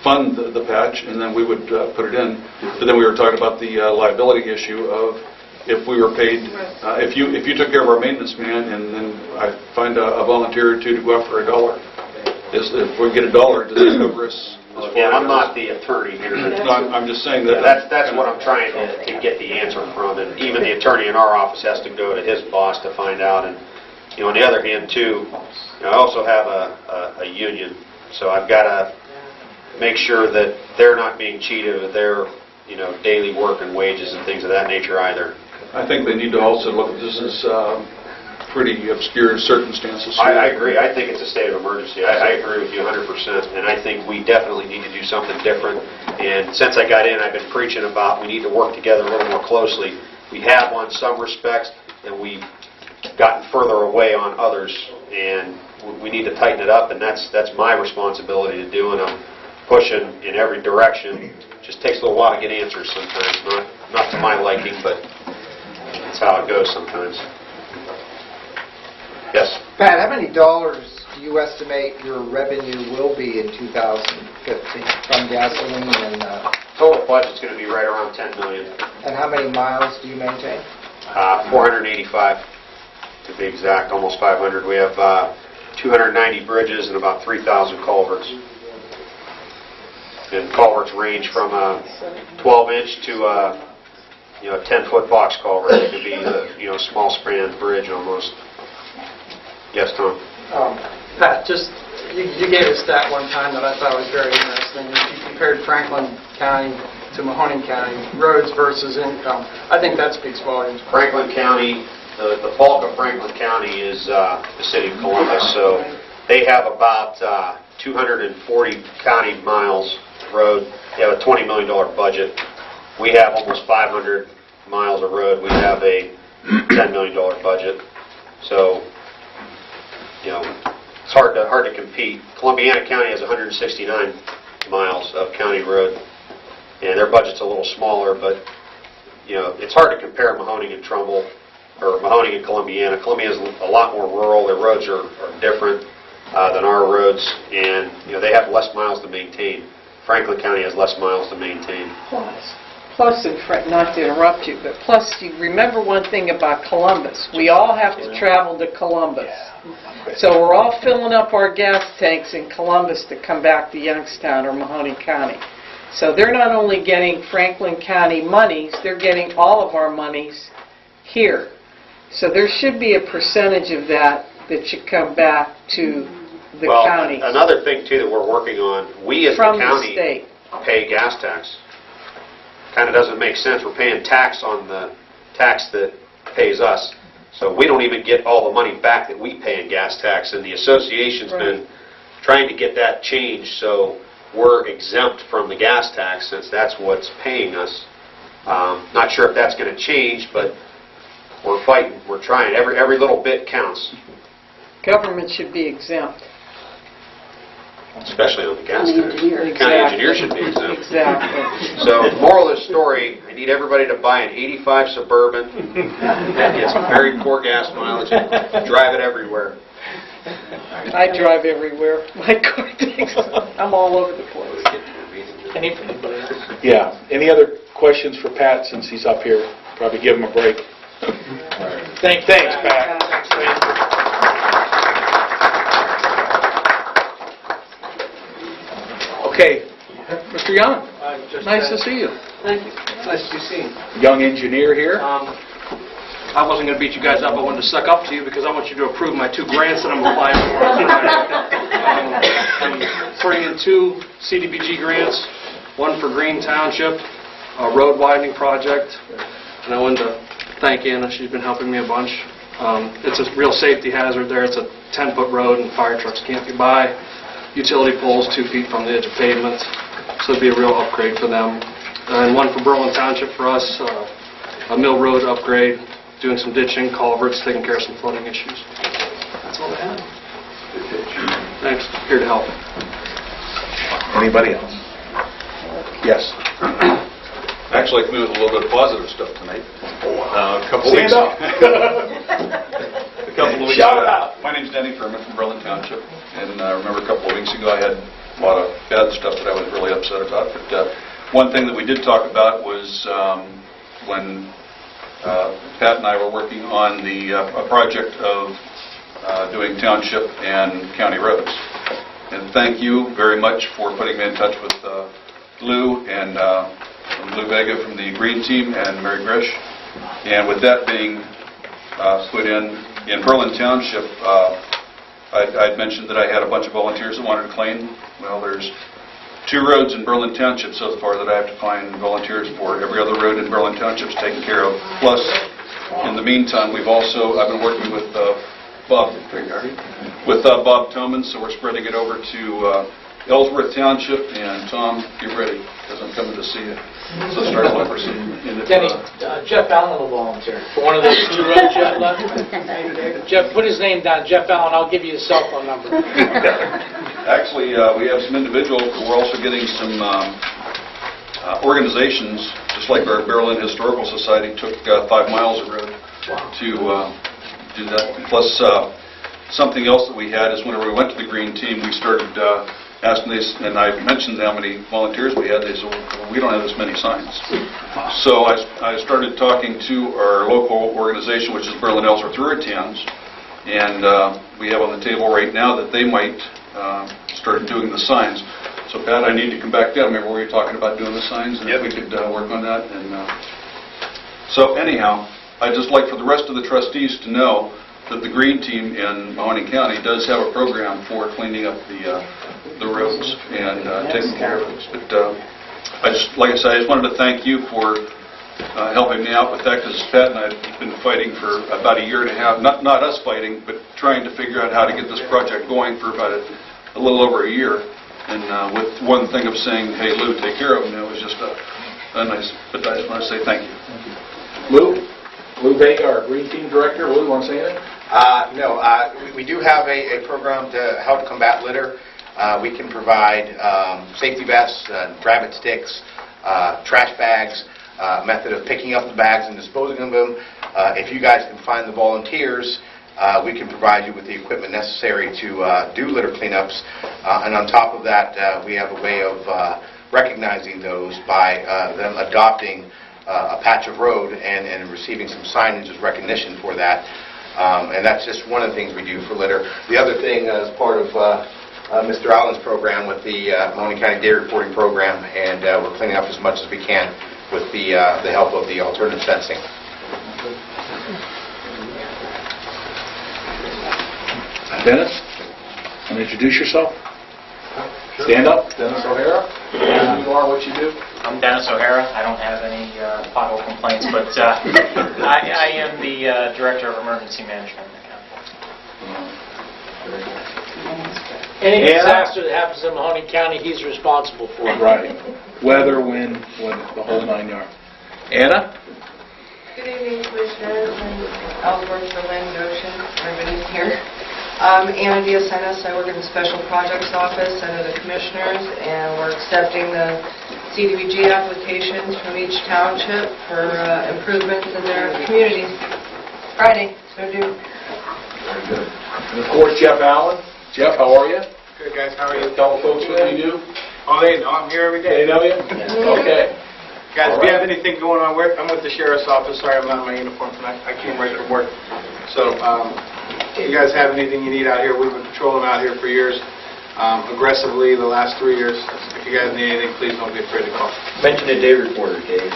fund the patch, and then we would put it in. But then we were talking about the liability issue of if we were paid, if you took care of our maintenance man, and then I find a volunteer or two to go out for $1. If we get $1, does it cover us? Yeah, I'm not the attorney here. No, I'm just saying that. That's what I'm trying to get the answer from, and even the attorney in our office has to go to his boss to find out. And you know, on the other hand, too, you know, I also have a union, so I've got to make sure that they're not being cheated with their, you know, daily work and wages and things of that nature either. I think they need to also look at this as pretty obscure circumstances. I agree. I think it's a state of emergency. I agree with you 100%, and I think we definitely need to do something different. And since I got in, I've been preaching about we need to work together a little more closely. We have on some respects, and we've gotten further away on others, and we need to tighten it up, and that's my responsibility to do, and I'm pushing in every direction. It just takes a little while to get answers sometimes, not to my liking, but that's how it goes sometimes. Yes. Pat, how many dollars do you estimate your revenue will be in 2015 from gasoline and... Total budget's going to be right around $10 million. And how many miles do you maintain? 485 to be exact, almost 500. We have 290 bridges and about 3,000 culverts. And culverts range from a 12-inch to a 10-foot box culvert. It could be a small span bridge almost. Yes, Tom. Pat, just you gave a stat one time that I thought was very interesting. You compared Franklin County to Mahoning County, roads versus income. I think that speaks volumes. Franklin County, the bulk of Franklin County is the city of Columbus, so they have about 240 county miles of road. They have a $20 million budget. We have almost 500 miles of road. We have a $10 million budget. So, it's hard to compete. Columbiana County has 169 miles of county road, and their budget's a little smaller, but it's hard to compare Mahoning and Trumbull, or Mahoning and Columbiana. Columbiana's a lot more rural. Their roads are different than our roads, and they have less miles to maintain. Franklin County has less miles to maintain. Plus, not to interrupt you, but plus, you remember one thing about Columbus. We all have to travel to Columbus. So we're all filling up our gas tanks in Columbus to come back to Youngstown or Mahoning County. So they're not only getting Franklin County monies, they're getting all of our monies here. So there should be a percentage of that should come back to the counties. Another thing, too, that we're working on, we as the county pay gas tax. Kind of doesn't make sense. We're paying tax on the tax that pays us. So we don't even get all the money back that we pay in gas tax, and the association's been trying to get that changed so we're exempt from the gas tax since that's what's paying us. Not sure if that's going to change, but we're fighting. We're trying. Every little bit counts. Government should be exempt. Especially on the gas tax. County engineer should be exempt. Exactly. So, moral of the story, I need everybody to buy an 85 Suburban. It's very poor gas mileage. Drive it everywhere. I drive everywhere. My car takes, I'm all over the place. Anybody else? Yeah. Any other questions for Pat since he's up here? Probably give him a break. Thanks, Pat. Okay. Mr. Young, nice to see you. Thank you. Nice to be seen. Young engineer here. I wasn't going to beat you guys up. I wanted to suck up to you because I want you to approve my 2 grants that I'm applying for. I'm putting in 2 CDBG grants, one for Green Township, a road widening project, and I wanted to thank Anna. She's been helping me a bunch. It's a real safety hazard there. It's a 10-foot road and fire trucks can't get by. Utility poles 2 feet from the edge of pavement, so it'd be a real upgrade for them. And one for Berlin Township for us, a mill road upgrade, doing some ditching, culverts, taking care of some flooding issues. That's all I have. Thanks. Here to help. Anybody else? Yes. Actually, I can move with a little bit of positive stuff tonight. A couple Stand weeks. up. A couple of weeks. Shout it out. My name's Denny Furman from Berlin Township, and I remember a couple of weeks ago I had a lot of bad stuff that I was really upset about. But one thing that we did talk about was when Pat and I were working on a project of doing township and county roads. And thank you very much for putting me in touch with Lou and Lou Vega from the Green Team and Mary Grish. And with that being put in Berlin Township, I'd mentioned that I had a bunch of volunteers that wanted to clean. Well, there's 2 roads in Berlin Township so far that I have to find volunteers for. Every other road in Berlin Township is taken care of. Plus, in the meantime, I've been working with Bob Toman, so we're spreading it over to Ellsworth Township. And Tom, get ready, because I'm coming to see you. So start looking. Denny, Jeff Allen will volunteer for one of those 2 roads you have left. Jeff, put his name down, Jeff Allen. I'll give you his cell phone number. Actually, we have some individuals. We're also getting some organizations, just like our Berlin Historical Society took 5 miles of road to do that. Plus, something else that we had is whenever we went to the Green Team, we started asking these, and I mentioned how many volunteers we had. They said, well, we don't have as many signs. So I started talking to our local organization, which is Berlin Ellsworth Rural Towns, and we have on the table right now that they might start doing the signs. So Pat, I need to come back down. Remember we were talking about doing the signs, and if we could work on that. And so anyhow, I'd just like for the rest of the trustees to know that the Green Team in Mahoning County does have a program for cleaning up the roads and taking care of those. But like I said, I just wanted to thank you for helping me out with that, because Pat and I have been fighting for about a year and a half. Not us fighting, but trying to figure out how to get this project going for about a little over a year. And with one thing of saying, hey, Lou, take care of them, it was just a nice, but I just want to say thank you. Lou Vega, our Green Team Director. Lou, want to say anything? No, we do have a program to help combat litter. We can provide safety vests, rabbit sticks, trash bags, method of picking up the bags and disposing of them. If you guys can find the volunteers, we can provide you with the equipment necessary to do litter cleanups. And on top of that, we have a way of recognizing those by them adopting a patch of road and receiving some signage as recognition for that. And that's just one of the things we do for litter. The other thing is part of Mr. Allen's program with the Mahoning County Day Reporting Program, and we're cleaning up as much as we can with the help of the alternative fencing. Dennis, want to introduce yourself? Stand up. Dennis O'Hara. Who you are, what you do? I'm Dennis O'Hara. I don't have any pothole complaints, but I am the Director of Emergency Management in the county. Any disaster that happens in Mahoning County, he's responsible for. Right. Weather, wind, the whole 9 yards. Anna? Good evening, Commissioners, and Ellsworth, Berlin, Goshen, everybody's here. Anna Diacenas, I work in the Special Projects Office under the Commissioners, and we're accepting the CDBG applications from each township for improvements in their communities. Friday, so due. Very good. And of course, Jeff Allen. Jeff, how are you? Good, guys. How are you? Tell the folks what you do. Oh, they know. I'm here every day. They know you? Okay. Guys, if you have anything going on, I'm with the Sheriff's Office. Sorry, I'm not in my uniform tonight. I came right from work. So, if you guys have anything you need out here, we've been patrolling out here for years, aggressively the last 3 years. If you guys need anything, please don't be afraid to call. Mention a day reporter, Dave.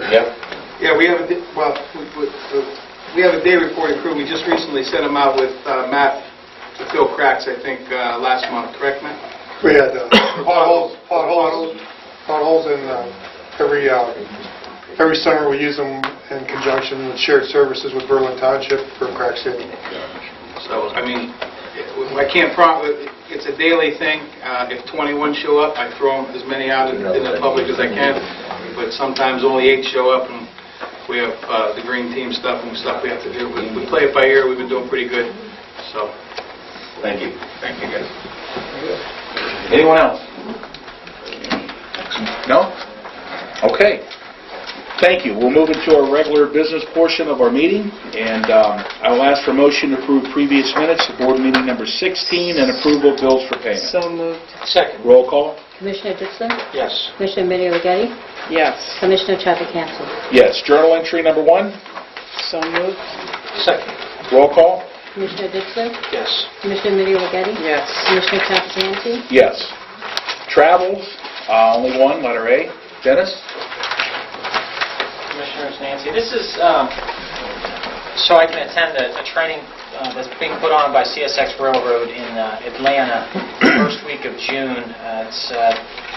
Yep. Yeah, we have we have a day reporting crew. We just recently sent them out with Matt to fill cracks, I think, last month. Correct, Matt? We had potholes in every summer. We use them in conjunction with shared services with Berlin Township for crack sealing. So, I mean, I can't promise. It's a daily thing. If 21 show up, I throw as many out in the public as I can. But sometimes only 8 show up, and we have the green team stuff and stuff we have to do. We play it by ear. We've been doing pretty good. So, thank you. Thank you, guys. Anyone else? No? Okay. Thank you. We'll move into our regular business portion of our meeting, and I will ask for motion to approve previous minutes of board meeting number 16 and approval of bills for payment. So moved. Second. Roll call. Commissioner Ditzler? Yes. Commissioner Middy-O'Geady? Yes. Commissioner Trafficante? Yes. Journal entry number 1. So moved. Second. Roll call. Commissioner Ditzler? Yes. Commissioner Middy-O'Geady? Yes. Commissioner Trafficante? Yes. Travels, only one, letter A. Dennis? Commissioners, Nancy, this is so I can attend a training that's being put on by CSX Railroad in Atlanta the first week of June. It's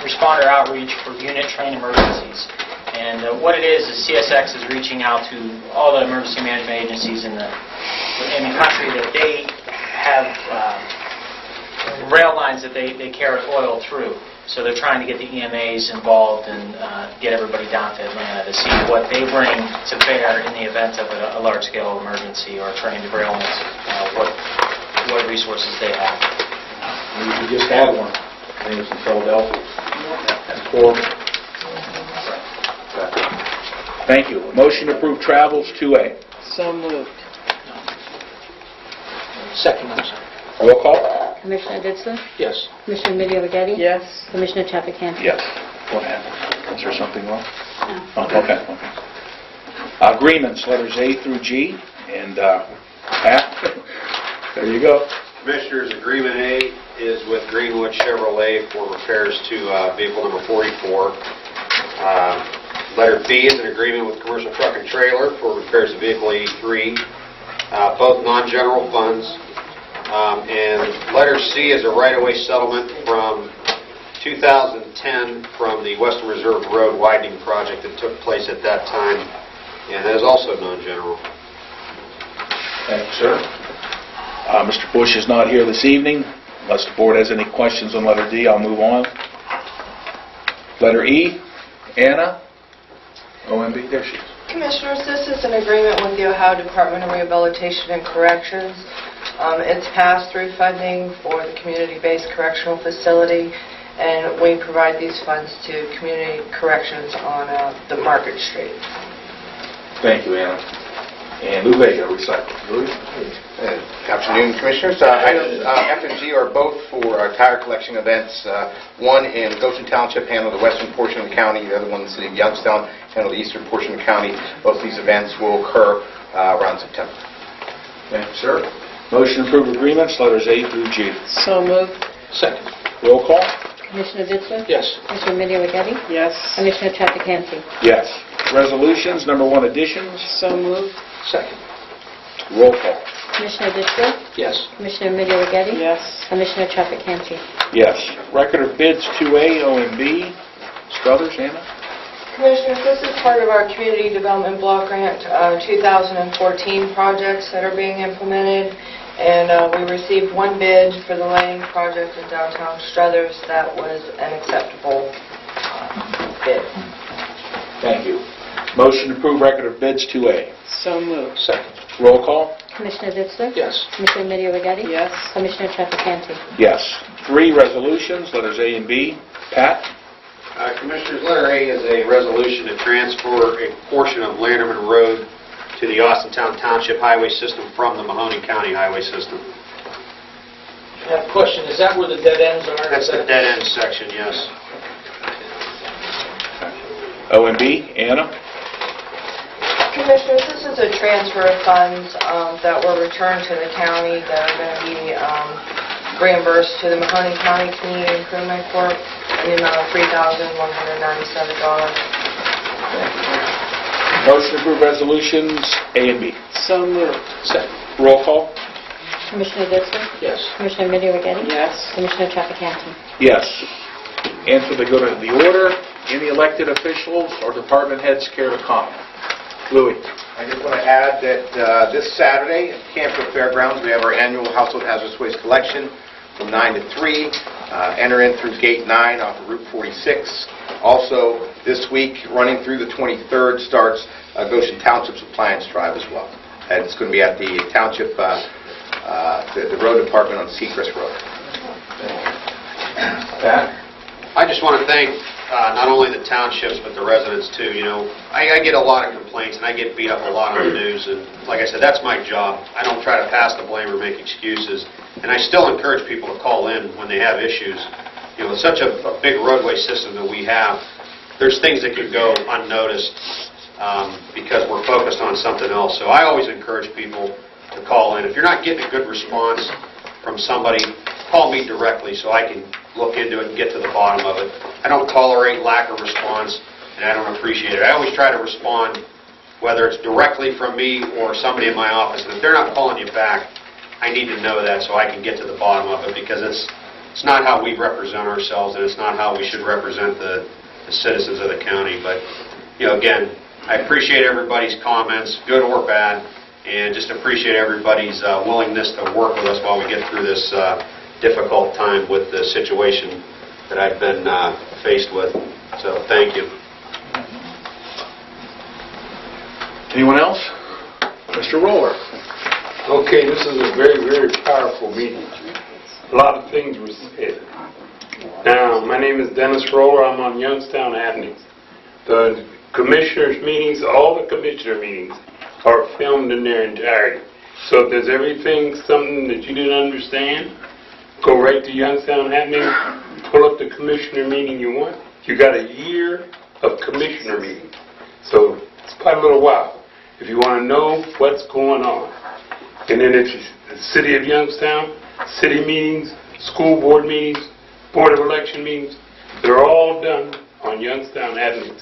responder outreach for unit train emergencies. And what it is CSX is reaching out to all the emergency management agencies in the country that they have rail lines that they carry oil through. So they're trying to get the EMAs involved and get everybody down to Atlanta to see what they bring to bear in the event of a large-scale emergency or train derailment, what resources they have. We just had one. I think it was in Philadelphia. That's horrible. Thank you. Motion to approve travels 2A. So moved. Second. Roll call. Commissioner Ditzler? Yes. Commissioner Middy-O'Geady? Yes. Commissioner Trafficante? Yes. What happened? Is there something wrong? No. Oh, okay. Agreements, letters A through G. And Pat, there you go. Commissioners, Agreement A is with Greenwood Chevrolet for repairs to vehicle number 44. Letter B is an agreement with Commercial Truck and Trailer for repairs to vehicle 83, both non-general funds. And letter C is a right-of-way settlement from 2010 from the Western Reserve Road widening project that took place at that time, and that is also non-general. Thank you, sir. Mr. Bush is not here this evening. Unless the board has any questions on letter D, I'll move on. Letter E, Anna, OMB, there she is. Commissioners, this is an agreement with the Ohio Department of Rehabilitation and Corrections. It's pass-through funding for the community-based correctional facility, and we provide these funds to community corrections on the Market Street. Thank you, Anna. And Lou Vega, recycle. Louis? Good afternoon, Commissioners. Items F and G are both for tire collection events. One in Goshen Township handle the western portion of the county, the other one in the city of Youngstown handle the eastern portion of the county. Both these events will occur around September. Thank you, sir. Motion to approve agreements, letters A through G. So moved. Second. Roll call? Commissioner Ditzler? Yes. Commissioner Middy O'Geady? Yes. Commissioner Trafficante? Yes. Resolutions, number 1, additions. So moved. Second. Roll call? Commissioner Ditzler? Yes. Commissioner Middy O'Geady? Yes. Commissioner Trafficante? Yes. Record of bids 2A, O and B. Struthers, Anna? Commissioners, this is part of our Community Development Block Grant 2014 projects that are being implemented. And we received one bid for the lighting project in downtown Struthers. That was an acceptable bid. Thank you. Motion to approve record of bids 2A. So moved. Second. Roll call? Commissioner Ditzler? Yes. Commissioner Middy O'Geady? Yes. Commissioner Trafficante? Yes. 3 resolutions, letters A and B. Pat? Commissioners, letter A is a resolution to transfer a portion of Landerman Road to the Austintown Township Highway System from the Mahoning County Highway System. I have a question. Is that where the dead ends are? That's the dead end section, yes. O and B. Anna? Commissioners, this is a transfer of funds that were returned to the county that are going to be reimbursed to the Mahoning County Community Improvement Corp. in the amount of $3,197. Motion to approve resolutions A and B. So moved. Second. Roll call? Commissioner Ditzler? Yes. Commissioner Middy O'Geady? Yes. Commissioner Trafficante? Yes. And so they go to the order. Any elected officials or department heads care to comment? Louis. I just want to add that this Saturday at Camper Fairgrounds, we have our annual household hazardous waste collection from 9 to 3. Enter in through Gate 9 off of Route 46. Also, this week, running through the 23rd, starts Goshen Township's Appliance Drive as well. And it's going to be at the Township, the road department on Seacrest Road. Pat? I just want to thank not only the townships, but the residents too. You know, I get a lot of complaints and I get beat up a lot on the news, and like I said, that's my job. I don't try to pass the blame or make excuses, and I still encourage people to call in when they have issues. You know, it's such a big roadway system that we have. There's things that could go unnoticed because we're focused on something else. So I always encourage people to call in. If you're not getting a good response from somebody, call me directly so I can look into it and get to the bottom of it. I don't tolerate lack of response, and I don't appreciate it. I always try to respond, whether it's directly from me or somebody in my office. And if they're not calling you back, I need to know that so I can get to the bottom of it, because it's not how we represent ourselves, and it's not how we should represent the citizens of the county. But, you know, again, I appreciate everybody's comments, good or bad, and just appreciate everybody's willingness to work with us while we get through this difficult time with the situation that I've been faced with. So, thank you. Anyone else? Mr. Roller. Okay, this is a very, very powerful meeting. A lot of things were said. Now, my name is Dennis Roller. I'm on Youngstown Avenue. The commissioners' meetings, all the commissioner meetings, are filmed in their entirety. So if there's something that you didn't understand, go right to Youngstown Avenue, pull up the commissioner meeting you want. You got a year of commissioner meetings. So it's quite a little while if you want to know what's going on. And then if the city of Youngstown, city meetings, school board meetings, board of election meetings, they're all done on Youngstown Avenue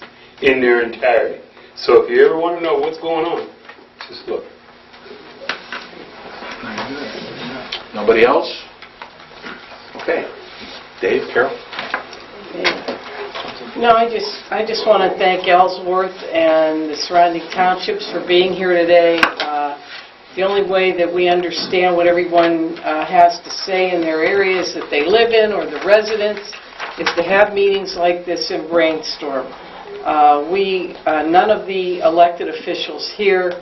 in their entirety. So if you ever want to know what's going on, just look. Nobody else? Okay. Dave, Carol? No, I just want to thank Ellsworth and the surrounding townships for being here today. The only way that we understand what everyone has to say in their areas that they live in, or the residents, is to have meetings like this and brainstorm. None of the elected officials here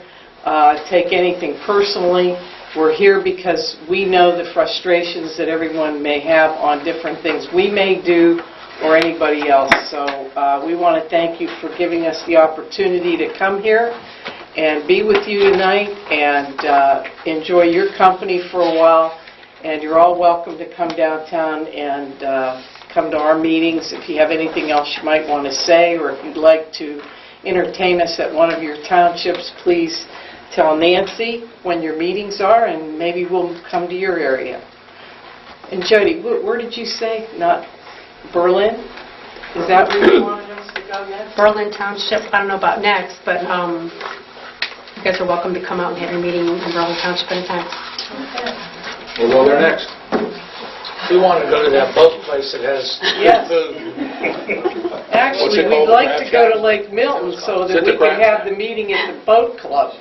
take anything personally. We're here because we know the frustrations that everyone may have on different things we may do or anybody else. So we want to thank you for giving us the opportunity to come here and be with you tonight and enjoy your company for a while. And you're all welcome to come downtown and come to our meetings. If you have anything else you might want to say, or if you'd like to entertain us at one of your townships, please tell Nancy when your meetings are, and maybe we'll come to your area. And Jody, where did you say? Not Berlin? Is that where you wanted us to go next? Berlin Township, I don't know about next, but you guys are welcome to come out and have your meeting in Berlin Township anytime. We'll go there next. We want to go to that boat place that has Yes. food. Actually, we'd like to go to Lake Milton so that we can have the meeting at the boat club.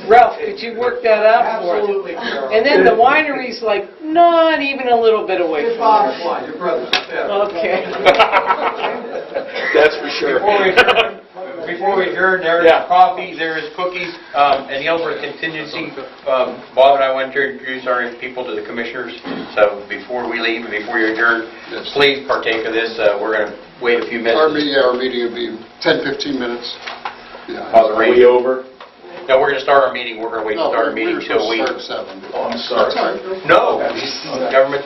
Ralph, could you work that out for us? Absolutely, Carol. And then the winery's like not even a little bit away from there. Your brother's Okay. That's for sure. Before we adjourn, there is coffee, there is cookies, and the over contingency. Bob and I went to introduce our people to the commissioners. So before we leave and before you adjourn, please partake of this. We're going to wait a few minutes. Our meeting will be 10-15 minutes. Are we over? No, we're going to start our meeting. We're going to wait to start our meeting till we... Start at 7. Oh, I'm sorry. No, government.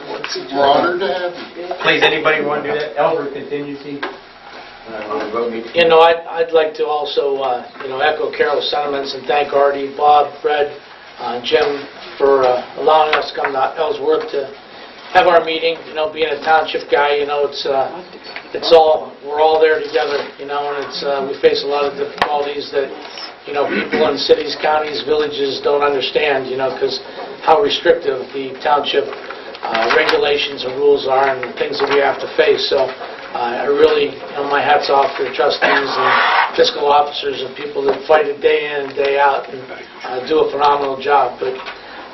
We're honored to have you. Please, anybody want to do that? Elder contingency. You know, I'd like to also, echo Carol's sentiments and thank Artie, Bob, Fred, Jim for allowing us to come to Ellsworth to have our meeting. You know, being a township guy, we're all there together, and we face a lot of difficulties that, people in cities, counties, villages don't understand, because how restrictive the township regulations and rules are and the things that we have to face. So I really, my hat's off to the trustees and fiscal officers and people that fight it day in and day out and do a phenomenal job. But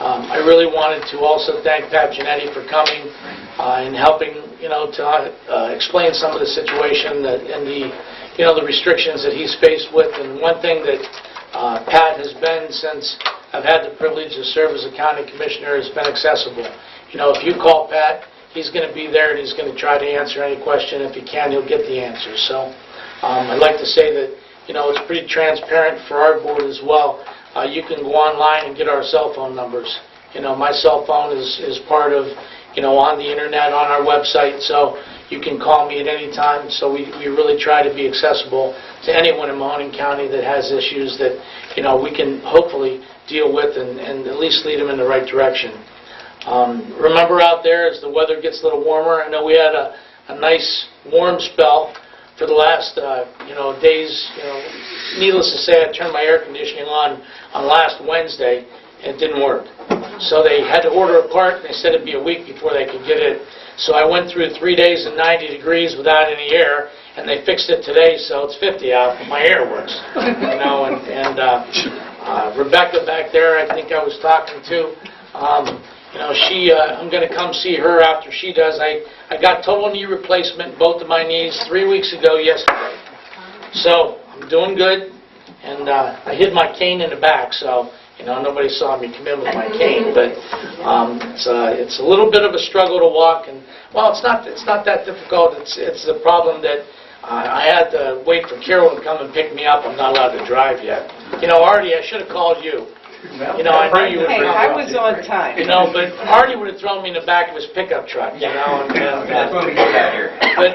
I really wanted to also thank Pat Giannetti for coming and helping, to explain some of the situation and the restrictions that he's faced with. And one thing that Pat has been since I've had the privilege to serve as a county commissioner has been accessible. If you call Pat, he's going to be there and he's going to try to answer any question. If he can, he'll get the answers. So I'd like to say that, it's pretty transparent for our board as well. You can go online and get our cell phone numbers. My cell phone is part of, on the internet, on our website, so you can call me at any time. So we really try to be accessible to anyone in Mahoning County that has issues that, we can hopefully deal with and at least lead them in the right direction. Remember out there, as the weather gets a little warmer, I know we had a nice warm spell for the last days. Needless to say, I turned my air conditioning on last Wednesday and it didn't work. So they had to order a part and they said it'd be a week before they could get it. So I went through 3 days of 90 degrees without any air, and they fixed it today, so it's 50 out, but my air works. Rebecca back there, I think I was talking to, I'm going to come see her after she does. I got total knee replacement in both of my knees 3 weeks ago yesterday. So I'm doing good, and I hid my cane in the back, so nobody saw me come in with my cane. But it's a little bit of a struggle to walk, and it's not that difficult. It's the problem that I had to wait for Carol to come and pick me up. I'm not allowed to drive yet. Artie, I should have called you. I knew you would. Hey, I was on time. But Artie would have thrown me in the back of his pickup truck, That's when we get out here. But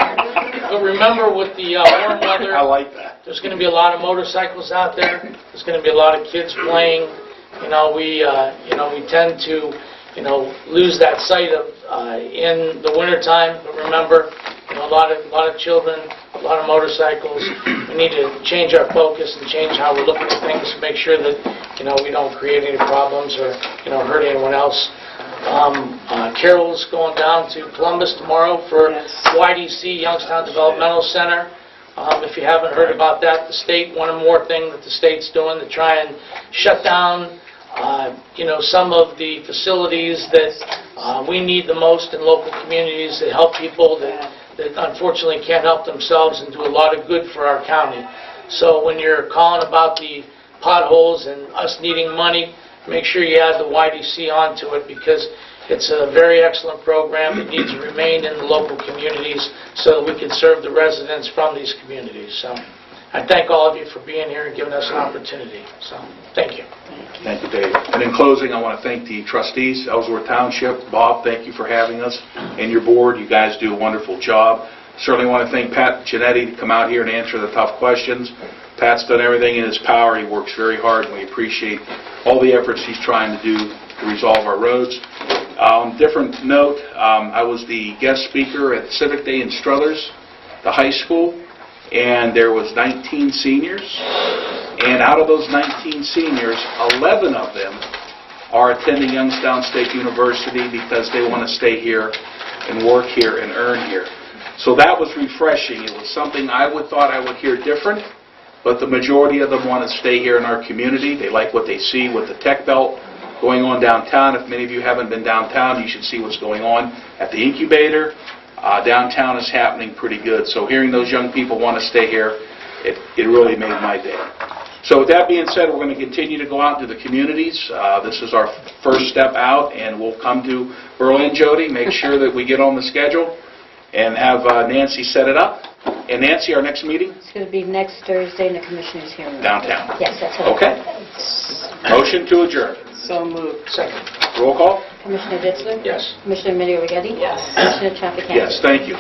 remember, with the warm weather, I like that. There's going to be a lot of motorcycles out there. There's going to be a lot of kids playing. We tend to, lose that sight of in the wintertime. But remember, a lot of children, a lot of motorcycles. We need to change our focus and change how we're looking at things to make sure that we don't create any problems or hurt anyone else. Carol's going down to Columbus tomorrow for YDC, Youngstown Developmental Center. If you haven't heard about that, the state, one more thing that the state's doing to try and shut down some of the facilities that we need the most in local communities that help people that that unfortunately can't help themselves and do a lot of good for our county. So when you're calling about the potholes and us needing money, make sure you add the YDC onto it, because it's a very excellent program. It needs to remain in the local communities so that we can serve the residents from these communities. So I thank all of you for being here and giving us an opportunity. So thank you. Thank you, Dave. And in closing, I want to thank the trustees, Ellsworth Township. Bob, thank you for having us, and your board. You guys do a wonderful job. Certainly want to thank Pat Giannetti to come out here and answer the tough questions. Pat's done everything in his power. He works very hard, and we appreciate all the efforts he's trying to do to resolve our roads. Different note, I was the guest speaker at Civic Day in Struthers, the high school, and there was 19 seniors. And out of those 19 seniors, 11 of them are attending Youngstown State University because they want to stay here and work here and earn here. So that was refreshing. It was something I thought I would hear different, but the majority of them want to stay here in our community. They like what they see with the tech belt going on downtown. If many of you haven't been downtown, you should see what's going on at the incubator. Downtown is happening pretty good. So hearing those young people want to stay here, it really made my day. So with that being said, we're going to continue to go out into the communities. This is our first step out, and we'll come to Berlin, Jody, make sure that we get on the schedule, and have Nancy set it up. And Nancy, our next meeting? It's going to be next Thursday in the Commissioners' hearing room. Downtown. Yes, that's what Okay. Motion to adjourn. So moved. Second. Roll call? Commissioner Ditzler? Yes. Commissioner Middy O'Geady? Yes. Commissioner Trafficant? Yes, thank you.